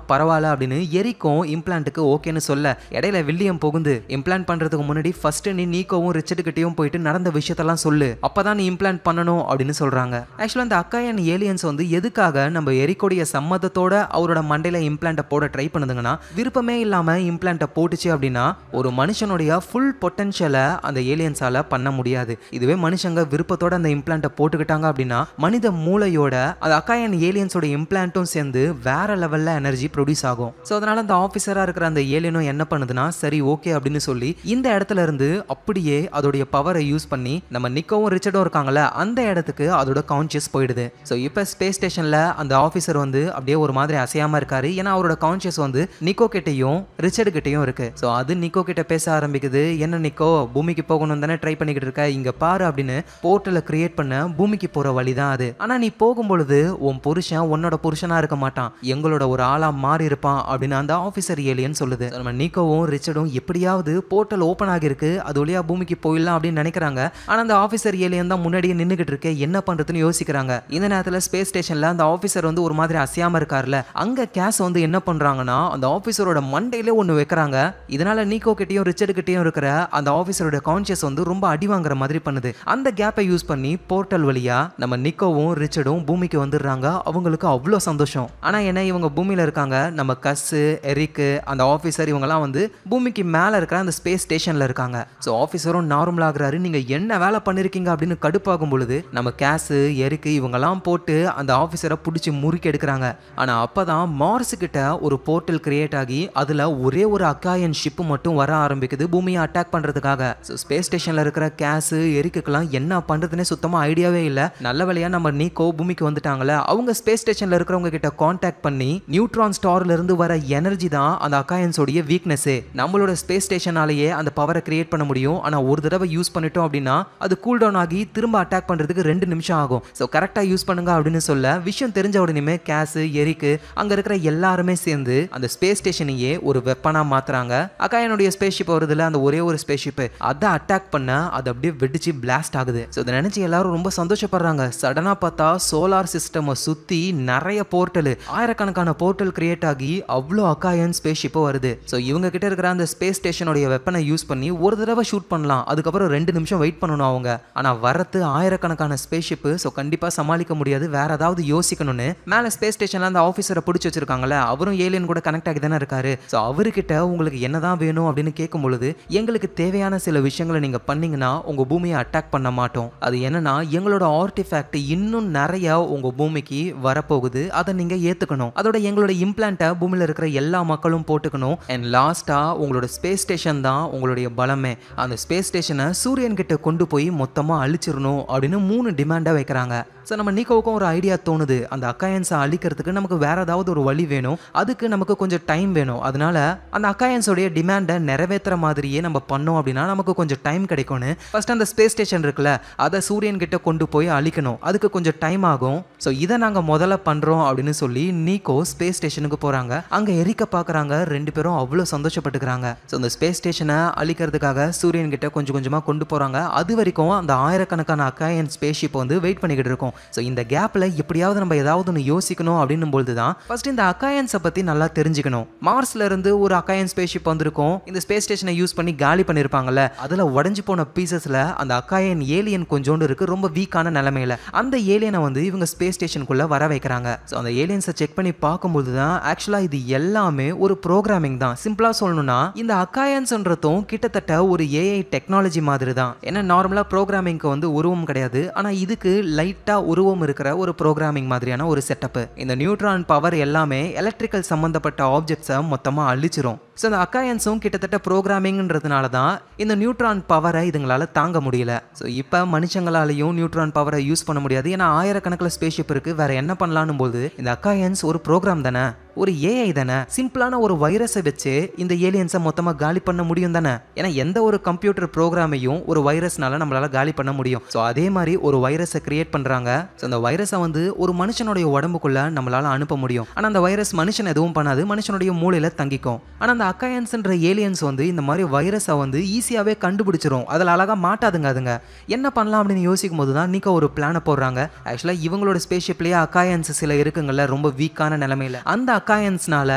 பரவாயில்ல அப்படின்னு எரிக்கும் இம்ப்ளான்ட்டுக்கு ஓகேன்னு சொல்ல, இடையில வில்லியம் புகுந்து இம்ப்ளான்ட் பண்றதுக்கு முன்னாடி ஃபர்ஸ்ட் நீ நீக்கோவும் ரிச்சர்டு கிட்டையும் போயிட்டு நடந்த விஷயத்தெல்லாம் சொல்லு, அப்பதான் நீ இம்ப்ளான்ட் பண்ணணும் அப்படின்னு சொல்றாங்க. ஆக்சுவலா அந்த அக்காயன் ஏலியன்ஸ் வந்து எதுக்காக நம்ம எரிக்கோடைய சம்மதத்தோட அவரோட மண்டையில இம்ப்ளான்ட்டை போட ட்ரை பண்ணுதுங்கன்னா, விருப்பமே இல்லாம இம்ப்ளான்ட்டை போட்டுச்சு அப்படின்னா ஒரு மனுஷனுடைய ஃபுல் பொட்டன்ஷியலை அந்த ஏலியன்ஸால பண்ண முடியாது. இதுவே மனுஷங்க விருப்பத்தோட அந்த இம்ப்ளான்ட்டை போட்டுக்கிட்டாங்க அப்படின்னா மனித மூளையோட அந்த அக்காயன் ஏலியன்ஸோட இம்ப்ளான்ட்டும் சேர்ந்து வேற லெவல்ல எனர்ஜி ப்ரொடியூஸ் ஆகும். ஸோ அதனால அந்த ஆஃபீஸரா இருக்கிற அந்த ஏலியனும் என்ன பண்ணுதுன்னா, சரி ஓகே அப்படின்னு சொல்லி இந்த இடத்துல இருந்து அப்படியே அதோடைய பவரை யூஸ் பண்ணி நம்ம நிக்கோவும் ரிச்சர்டும் இருக்காங்கல்ல அந்த இடத்துக்கு அதோட கான்சியஸ் போயிடுது. ஸோ இப்போ ஸ்பேஸ் ஸ்டேஷன்ல அந்த ஆஃபீஸர் வந்து அப்படியே ஒரு மாதிரி அசையாம இருக்காரு. ஏன்னா அவரோட கான்சியஸ் வந்து நிக்கோ கிட்டையும் ரிச்சர்டு கிட்டையும் இருக்கு. ஸோ அது நிக்கோ கிட்ட பேச ஆரம்பிக்குது. என்ன நிக்கோ, பூமிக்கு போகணும் தானே ட்ரை பண்ணிக்கிட்டு இருக்க, இங்க பாரு அப்படின்னு போர்ட்டலை கிரியேட் பண்ண பூமிக்கு போற வழிதான் அது. ஆனா நீ போகும்பொழுது உன் புருஷன் உன்னோட புருஷனா இருக்க மாட்டான், எங்களோட ஒரு ஆளா மாறி இருப்பான் அப்படின்னு அந்த ஆஃபீஸர் ஏலியன் சொல்லுது. நம்ம நிக்கோவும் ரிச்சர்டும் எப்படியாவது போர்ட்டல் ஓப்பன் ஆகிருக்கு, அது வழியா பூமிக்கு போயிடலாம் அப்படின்னு நினைக்கிறாங்க. ஆனா அந்த ஆஃபீஸர் ஏலியன் தான் முன்னாடியே நின்னுகிட்டு இருக்க, என்ன பண்றதுன்னு யோசிக்கிறாங்க. இந்த நேரத்துல ஸ்பேஸ் ஸ்டேஷன்ல அந்த ஆஃபீஸர் வந்து ஒரு மாதிரி அசையாம இருக்காருல, அங்க கேஸ் வந்து என்ன பண்றாங்கன்னா அந்த ஆஃபீஸரோட மண்டையிலே ஒன்னு வைக்கிறாங்க. இதனால நீக்கோ கிட்டையும் ரிச்சர்டு கிட்டையும் இருக்கிற அந்த ஆஃபீஸரோட கான்சியஸ் வந்து ரொம்ப அடி வாங்குற மாதிரி பண்ணுது. அந்த கேப்பை யூஸ் பண்ணி போர்ட்டல் வழியா நம்ம நிக்கோவும் ரிச்சர்டும் பூமிக்கு வந்துடுறாங்க. அவங்களுக்கு அவ்வளோ சந்தோஷம். ஆனா என்ன, இவங்க பூமியில இருக்காங்க, நம்ம கஸ்ஸு, எரிக், அந்த ஆஃபீஸர் இவங்கெல்லாம் வந்து பூமிக்கு மேல இருக்கிற அந்த ஸ்பேஸ் ஸ்டேஷன்ல இருக்காங்க. ஸோ ஆஃபீஸரும் நார்மல் ஆகுறாரு. நீங்க என்ன வேலை பண்ணிருக்கீங்க அப்படின்னு கடுப்பாகும் பொழுது நம்ம கேஸு, எரிக் இவங்கெல்லாம் போட்டு அந்த ஆஃபீஸரை பிடிச்சி முறுக்கி எடுக்கிறாங்க. ஆனா அப்பதான் மார்ஸ் கிட்ட ஒரு போர்ட்டல் கிரியேட் ஆகி அதுல ஒரே ஒரு அக்காயன் ஷிப் மட்டும் வர ஆரம்பிக்குது பூமியை அட்டாக் பண்றதுக்காக. ஸோ ஸ்பேஸ் ஸ்டேஷன்ல இருக்கிற கேஸு, எரிக்குலாம் என்ன பண்றதுன்னே சுத்தமா ஐடியாவே இல்ல. நல்ல வேளையா நம்ம நீக்கோ பூமிக்கு வந்துட்டாங்கல்ல, அவங்க ஸ்பேஸ் ஸ்டேஷன்ல இருக்கிறவங்க கிட்ட கான்டாக்ட் பண்ணி நியூட்ரான் ஸ்டார்ல இருந்து வர எனர்ஜி தான் அந்த அக்காயன்ஸோடைய வீக்னஸ். நம்மளோட ஸ்பேஸ் ஸ்டேஷனாலேயே அந்த பவரை கிரியேட் பண்ண முடியும். ஆனா ஒரு தடவை யூஸ் பண்ணிட்டோம் அப்படின்னா அது கூல் டவுன் ஆகி திரும்ப அட்டாக் பண்றதுக்கு 2 நிமிஷம் ஆகும். ஸோ கரெக்டா யூஸ் பண்ணுங்க அப்படின்னு சொல்ல, விஷயம் தெரிஞ்ச உடனே கேஸ், எரிக் அங்க இருக்கிற எல்லாருமே சேர்ந்து அந்த ஸ்பேஸ் ஸ்டேஷனையே ஒரு வெப்பனா மாத்துறாங்க. அக்காயனுடைய ஸ்பேஸ் ஷிப் வருதுல, அந்த ஒரே ஒரு ஸ்பேஸ் ஷிப் அதை அட்டாக் பண்ண அது அப்படியே வெடிச்சு பிளாஸ்ட் ஆகுது. ஸோ இதை நினைச்சு எல்லாரும் ரொம்ப சந்தோஷப்படுறாங்க. சடனா பார்த்தா சோலார் சிஸ்டமை சுத்தி நிறைய போர்ட்டல், ஆயிரக்கணக்கான போர்ட்டல் கிரியேட் ஆகி அவ்வளோ அக்காயன் ஸ்பேஸ் ஷிப் வருது. ஸோ இவங்க கிட்ட இருக்கிற அந்த ஸ்பேஸ் ஸ்டேஷனுடைய வெப்பனை யூஸ் பண்ணி ஒரு தடவை ஷூட் பண்ணலாம், அதுக்கப்புறம் 2 நிமிஷம் வெயிட் பண்ணணும் அவங்க. ஆனா வரது ஆயிரக்கணக்கான ஸ்பேஸ் ஷிப். ஸோ கண்டிப்பா சமாளிக்க முடியாது, வேற ஏதாவது யோசிக்கணும்னு மேல ஸ்பேஸ் ஸ்டேஷன்ல அந்த ஆஃபீஸரை பிடிச்சி வச்சிருக்காங்கல்ல, அவரும் ஏலியன் கூட கனெக்ட் ஆகி தானே இருக்காரு. ஸோ அவர்கிட்ட உங்களுக்கு என்னதான் வேணும் அப்படின்னு கேட்கும் பொழுது, எங்களுக்கு தேவையான சில விஷயங்களை நீங்க பண்ணீங்கன்னா உங்க பூமியை அட்டாக் பண்ண மாட்டோம். அது என்னன்னா, எங்களோட ஆர்டிஃபேக்ட் இன்னும் நிறைய உங்க பூமிக்கு வரப்போகுது, அதை நீங்க ஏத்துக்கணும். அதோட எங்களோட இம்ப்ளான்ட்டை பூமியில இருக்கிற எல்லா மக்களும் போட்டுக்கணும். அண்ட் லாஸ்டா உங்களோட ஸ்பேஸ் ஸ்டேஷன் தான் உங்களுடைய பலமே. அந்த ஸ்பேஸ் ஸ்டேஷனை சூரியன் கிட்ட கொண்டு போய் மொத்தமா அழிச்சிடணும் அப்படின்னு 3 டிமாண்டா வைக்கிறாங்க. ஸோ நம்ம நிக்கோவுக்கும் ஒரு ஐடியா தோணுது, அந்த அக்காயன்ஸை அழிக்கிறதுக்கு நமக்கு வேற ஏதாவது ஒரு வழி வேணும், அதுக்கு நமக்கு கொஞ்சம் டைம் வேணும். அதனால அந்த அக்காயன்ஸோடைய டிமாண்டை நிறைவேற்றுற மாதிரியே நம்ம பண்ணோம் அப்படின்னா நமக்கு கொஞ்சம் டைம் கிடைக்கும்னு ஃபர்ஸ்ட் அந்த ஸ்பேஸ் ஸ்டேஷன் இருக்குல்ல, அதை சூரியன் கிட்ட கொண்டு போய் அழிக்கணும், அதுக்கு கொஞ்சம் டைம் ஆகும். ஸோ இதை நாங்கள் முதல்ல பண்றோம் அப்படின்னு சொல்லி நீக்கோ ஸ்பேஸ் ஸ்டேஷனுக்கு போறாங்க. அங்க எரிக்க பாக்குறாங்க, 2 பேரும் அவ்வளோ சந்தோஷப்பட்டுக்கிறாங்க. ஸோ அந்த ஸ்பேஸ் ஸ்டேஷனை அழிக்கிறதுக்காக சூரியன் கிட்ட கொஞ்சம் கொஞ்சமா கொண்டு போறாங்க. அது வரைக்கும் அந்த ஆயிரக்கணக்கான அக்காயன் ஸ்பேஸ் ஷிப் வந்து வெயிட் பண்ணிக்கிட்டு இருக்கும். ஸோ இந்த கேப்ல எப்படியாவது நம்ம ஏதாவது ஒன்று யோசிக்கணும் அப்படின்னும் பொழுது தான் ஃபர்ஸ்ட் இந்த அக்காயன்ஸை பத்தி நல்லா தெரிஞ்சுக்கணும். மார்ஸ்ல இருந்து ஒரு அக்காயன் ஸ்பேஸ் ஷிப் வந்திருக்கும், இந்த ஸ்பேஸ் ஸ்டேஷனை யூஸ் பண்ணி காலி பண்ணிருப்பாங்கல்ல, அதுல உடஞ்சு போன பீசஸ்ல அந்த அக்காயன் ஏலியன் கொஞ்சோண்டு இருக்கு, ரொம்ப வீக்கான நிலைமையில. அந்த ஏலியனை வந்து இவங்க ஸ்பேஸ் ஸ்டேஷனுக்குள்ள வர வைக்கிறாங்க. ஸோ அந்த ஏலியன்ஸை செக் பண்ணி பார்க்கும்போது தான் ஆக்சுவலா இது எல்லாமே ஒரு ப்ரோக்ராமிங் தான். சிம்பிளா சொல்லணும்னா இந்த அக்காயன்ஸ்ன்றதும் கிட்டத்தட்ட ஒரு ஏஐ டெக்னாலஜி மாதிரி தான். ஏன்னா நார்மலா ப்ரோக்ராமிங்க்கு வந்து உருவம் கிடையாது, ஆனா இதுக்கு லைட்டா உருவம் இருக்கிற ஒரு ப்ரோக்ராமிங் மாதிரியான ஒரு செட்டப். இந்த நியூட்ரான் பவர் எல்லாமே எலக்ட்ரிக்கல் சம்பந்தப்பட்ட ஆப்ஜெக்ட்ஸை மொத்தமா அழிச்சிரும். ஸோ இந்த அக்காயன்ஸும் கிட்டத்தட்ட ப்ரோக்ராமிங்ன்றதுனால தான் இந்த நியூட்ரான் பவரை இதுங்களால தாங்க முடியல. ஸோ இப்போ மனுஷங்களாலையும் நியூட்ரான் பவரை யூஸ் பண்ண முடியாது, ஏன்னா ஆயிரக்கணக்கில் ஸ்பேஸ் ஷிப் இருக்கு, வேற என்ன பண்ணலான்னு போது இந்த அக்காயன்ஸ் ஒரு ப்ரோக்ராம் தானே. ஒரு ஏஐ தானே, சிம்பிளான ஒரு வைரஸை வச்சு இந்த ஏலியன்ஸை மொத்தமா காலி பண்ண முடியும் தானே. ஏன்னா எந்த ஒரு கம்ப்யூட்டர் ப்ரோக்ராமையும் ஒரு வைரஸ்னால நம்மளால காலி பண்ண முடியும். ஸோ அதே மாதிரி ஒரு வைரஸை கிரியேட் பண்றாங்க. ஸோ அந்த வைரஸை வந்து ஒரு மனுஷனுடைய உடம்புக்குள்ள நம்மளால அனுப்ப முடியும். ஆனா அந்த வைரஸ் மனுஷன் எதுவும் பண்ணாது, மனுஷனுடைய மூளையில தங்கிக்கும். ஆனா அந்த அக்காயன்ஸ்ன்ற ஏலியன்ஸ் வந்து இந்த மாதிரி வைரஸை வந்து ஈஸியாவே கண்டுபிடிச்சிரும். அதில் அழகா மாட்டாதுங்க. அதுங்க என்ன பண்ணலாம் அப்படின்னு யோசிக்கும் போது தான் நீக்கோ ஒரு பிளானை போடுறாங்க. ஆக்சுவலா இவங்களோட ஸ்பேஸ்ஷிப்லயே அக்காயன்ஸ் சில இருக்குங்கல்ல, ரொம்ப வீக்கான நிலைமையில. அந்த அக்காயன்ஸ்னால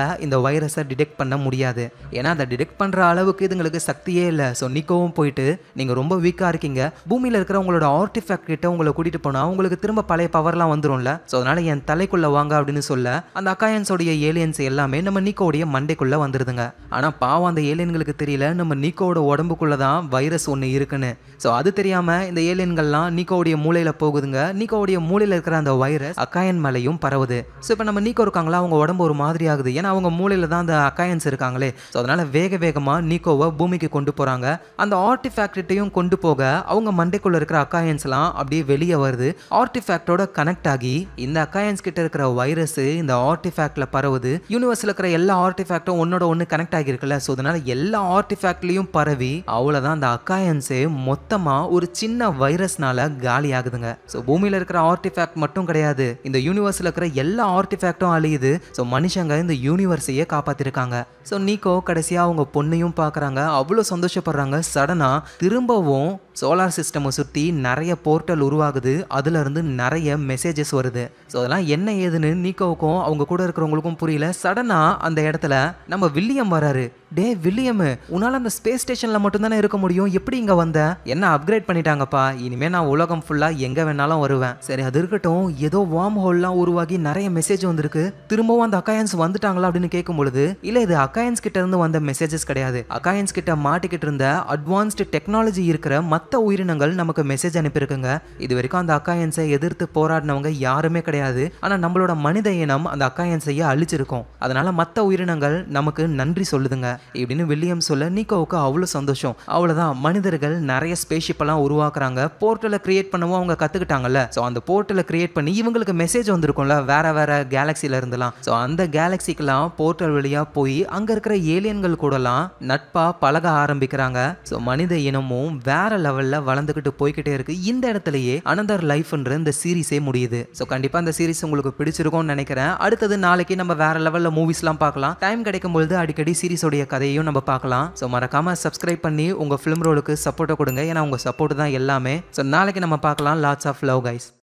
இந்த வைரஸை டிடெக்ட் பண்ண முடியாது. ஏன்னா அதை டிடெக்ட் பண்ற அளவுக்கு இதுங்களுக்கு சக்தியே இல்லை. ஸோ நிக்கோவும் போயிட்டு நீங்க ரொம்ப வீக்கா இருக்கீங்க, பூமியில இருக்கிற உங்களோட ஆர்டிஃபேக்ட் கிட்ட உங்களை கூட்டிட்டு போனா உங்களுக்கு திரும்ப பழைய பவர்லாம் வந்துரும்ல, ஸோ அதனால என் தலைக்குள்ள வாங்க அப்படின்னு சொல்ல அந்த அக்காயன்ஸோடைய ஏலியன்ஸ் எல்லாமே நம்ம நிக்கோடைய மண்டைக்குள்ள வந்துருதுங்க. ஆனா பாவம் அந்த ஏலியன்களுக்கு தெரியல நம்ம நிக்கோட உடம்புக்குள்ள தான் வைரஸ் ஒன்று இருக்குன்னு. ஸோ அது தெரியாம இந்த ஏலியன்கள்லாம் நிக்கோடைய மூளையில போகுதுங்க. நிக்கோடைய மூளையில இருக்கிற அந்த வைரஸ் அக்காயன் மேலையும் பரவுது. ஸோ இப்போ நம்ம நிக்கோ இருக்காங்களா, அவங்க உடம்பு ஒரு மாதிரி ஆகுது. ஏன்னா அவங்க மூளையில தான் அந்த அக்காயன்ஸ் இருக்காங்களே. ஸோ அதனால வேக வேகமா நிக்கோவை பூமிக்கு கொண்டு போறாங்க. அந்த ஆர்டிஃபேக்ட்டையும் கொண்டு போக அவங்க மண்டைக்குள்ள இருக்கிற அக்காயன்ஸ்லாம் அப்படியே வெளியே வருது. ஆர்டிஃபேக்டோட கனெக்ட் ஆகி இந்த அக்காயன்ஸ் கிட்ட இருக்கிற வைரஸ் இந்த ஆர்டிஃபேக்ட்ல பரவுது. யூனிவர்ஸ்ல இருக்கிற எல்லா ஆர்டிஃபேக்டும் ஒன்னோட ஒன்று கனெக்ட் ஆகிருக்குல்ல. ஸோ அதனால எல்லா ஆர்டிஃபேக்ட்லையும் பரவி அவ்வளோதான் அந்த அக்காயன்ஸே மொத்தமா ஒரு சின்ன வைரஸ்னால காலி ஆகுதுங்க. ஸோ பூமியில இருக்கிற ஆர்டிஃபேக்ட் மட்டும் கிடையாது, இந்த யூனிவர்ஸ்ல இருக்கிற எல்லா ஆர்டிஃபேக்டும் அழியுது. ஸோ மனுஷங்க இந்த யூனிவர்ஸையே காப்பாத்திருக்காங்க. ஸோ நீக்கோ கடைசியா அவங்க பொண்ணையும் பார்க்குறாங்க, அவ்வளோ சந்தோஷப்படுறாங்க. சடனா திரும்பவும் சோலார் சிஸ்டமை சுற்றி நிறைய போர்ட்டல் உருவாகுது. அதுல இருந்து நிறைய மெசேஜஸ் வருது. ஸோ அதெல்லாம் என்ன ஏதுன்னு நீக்கோவுக்கும் அவங்க கூட இருக்கிறவங்களுக்கும் புரியல. சடனா அந்த இடத்துல நம்ம வில்லியம் வராரு. டே வில்லியம், உன்னால அந்த ஸ்பேஸ் ஸ்டேஷன்ல மட்டும் தானே இருக்க முடியும், எப்படி இங்க வந்த? என்ன அப்கிரேட் பண்ணிட்டாங்கப்பா, இனிமே நான் உலகம் ஃபுல்லா எங்க வேணாலும் வருவேன். சரி அது இருக்கட்டும், ஏதோ வார்ம் ஹோல்லாம் உருவாகி நிறைய மெசேஜ் வந்திருக்கு, திரும்பவும் அந்த அக்காயன்ஸ் வந்துட்டாங்களா அப்படின்னு கேட்கும் பொழுது இல்ல இது அக்காயன்ஸ் கிட்ட இருந்து வந்த மெசேஜஸ் கிடையாது. அக்காயன்ஸ் கிட்ட மாட்டிக்கிட்டு இருந்த அட்வான்ஸ்டு டெக்னாலஜி இருக்கிற மற்ற உயிரினங்கள் நமக்கு மெசேஜ் அனுப்பியிருக்குங்க. இது வரைக்கும் அந்த அக்காயன்ஸை எதிர்த்து போராடினவங்க யாருமே கிடையாது. ஆனா நம்மளோட மனித இனம் அந்த அக்காயன்ஸையே அழிச்சிருக்கோம். அதனால மற்ற உயிரினங்கள் நமக்கு நன்றி சொல்லுதுங்க இப்படின்னு வில்லியம் சொல்ல நீக்கோவுக்கு அவ்வளோ சந்தோஷம். அவ்வளோதான், மனிதர்கள் நிறைய ஸ்பேஸ்ஷிப் எல்லாம் உருவாக்குறாங்க. போர்ட்டலை கிரியேட் பண்ணவும் அவங்க கத்துக்கிட்டாங்கல்ல. ஸோ அந்த போர்ட்டலை கிரியேட் பண்ணி இவங்களுக்கு மெசேஜ் வந்திருக்கும்ல வேற வேற கேலக்சில இருந்துலாம். ஸோ அந்த கேலக்சிக்கெல்லாம் போர்ட்டல் வழியா போய் அங்க இருக்கிற ஏலியன்கள் கூடலாம் நட்பா பழக ஆரம்பிக்கிறாங்க. ஸோ மனித இனமும் வேற லெவல்ல வளர்ந்துகிட்டு போய்கிட்டே இருக்கு. இந்த இடத்துலயே அனதர் லைஃப்ன்ற இந்த சீரிஸே முடியுது. ஸோ கண்டிப்பா இந்த சீரிஸ் உங்களுக்கு பிடிச்சிருக்கும்னு நினைக்கிறேன். அடுத்தது நாளைக்கு நம்ம வேற லெவல்ல மூவிஸ்லாம் பார்க்கலாம். டைம் கிடைக்கும் பொழுது அடிக்கடி சீரிஸோடைய கதையும் நம்ம பார்க்கலாம். ஸோ மறக்காம சப்ஸ்கிரைப் பண்ணி உங்க ஃபிலிம் ரோலுக்கு சப்போர்ட்டை கொடுங்க. ஏன்னா உங்க சப்போர்ட் தான் எல்லாமே. ஸோ நாளைக்கு நம்ம பார்க்கலாம். Lots of love guys.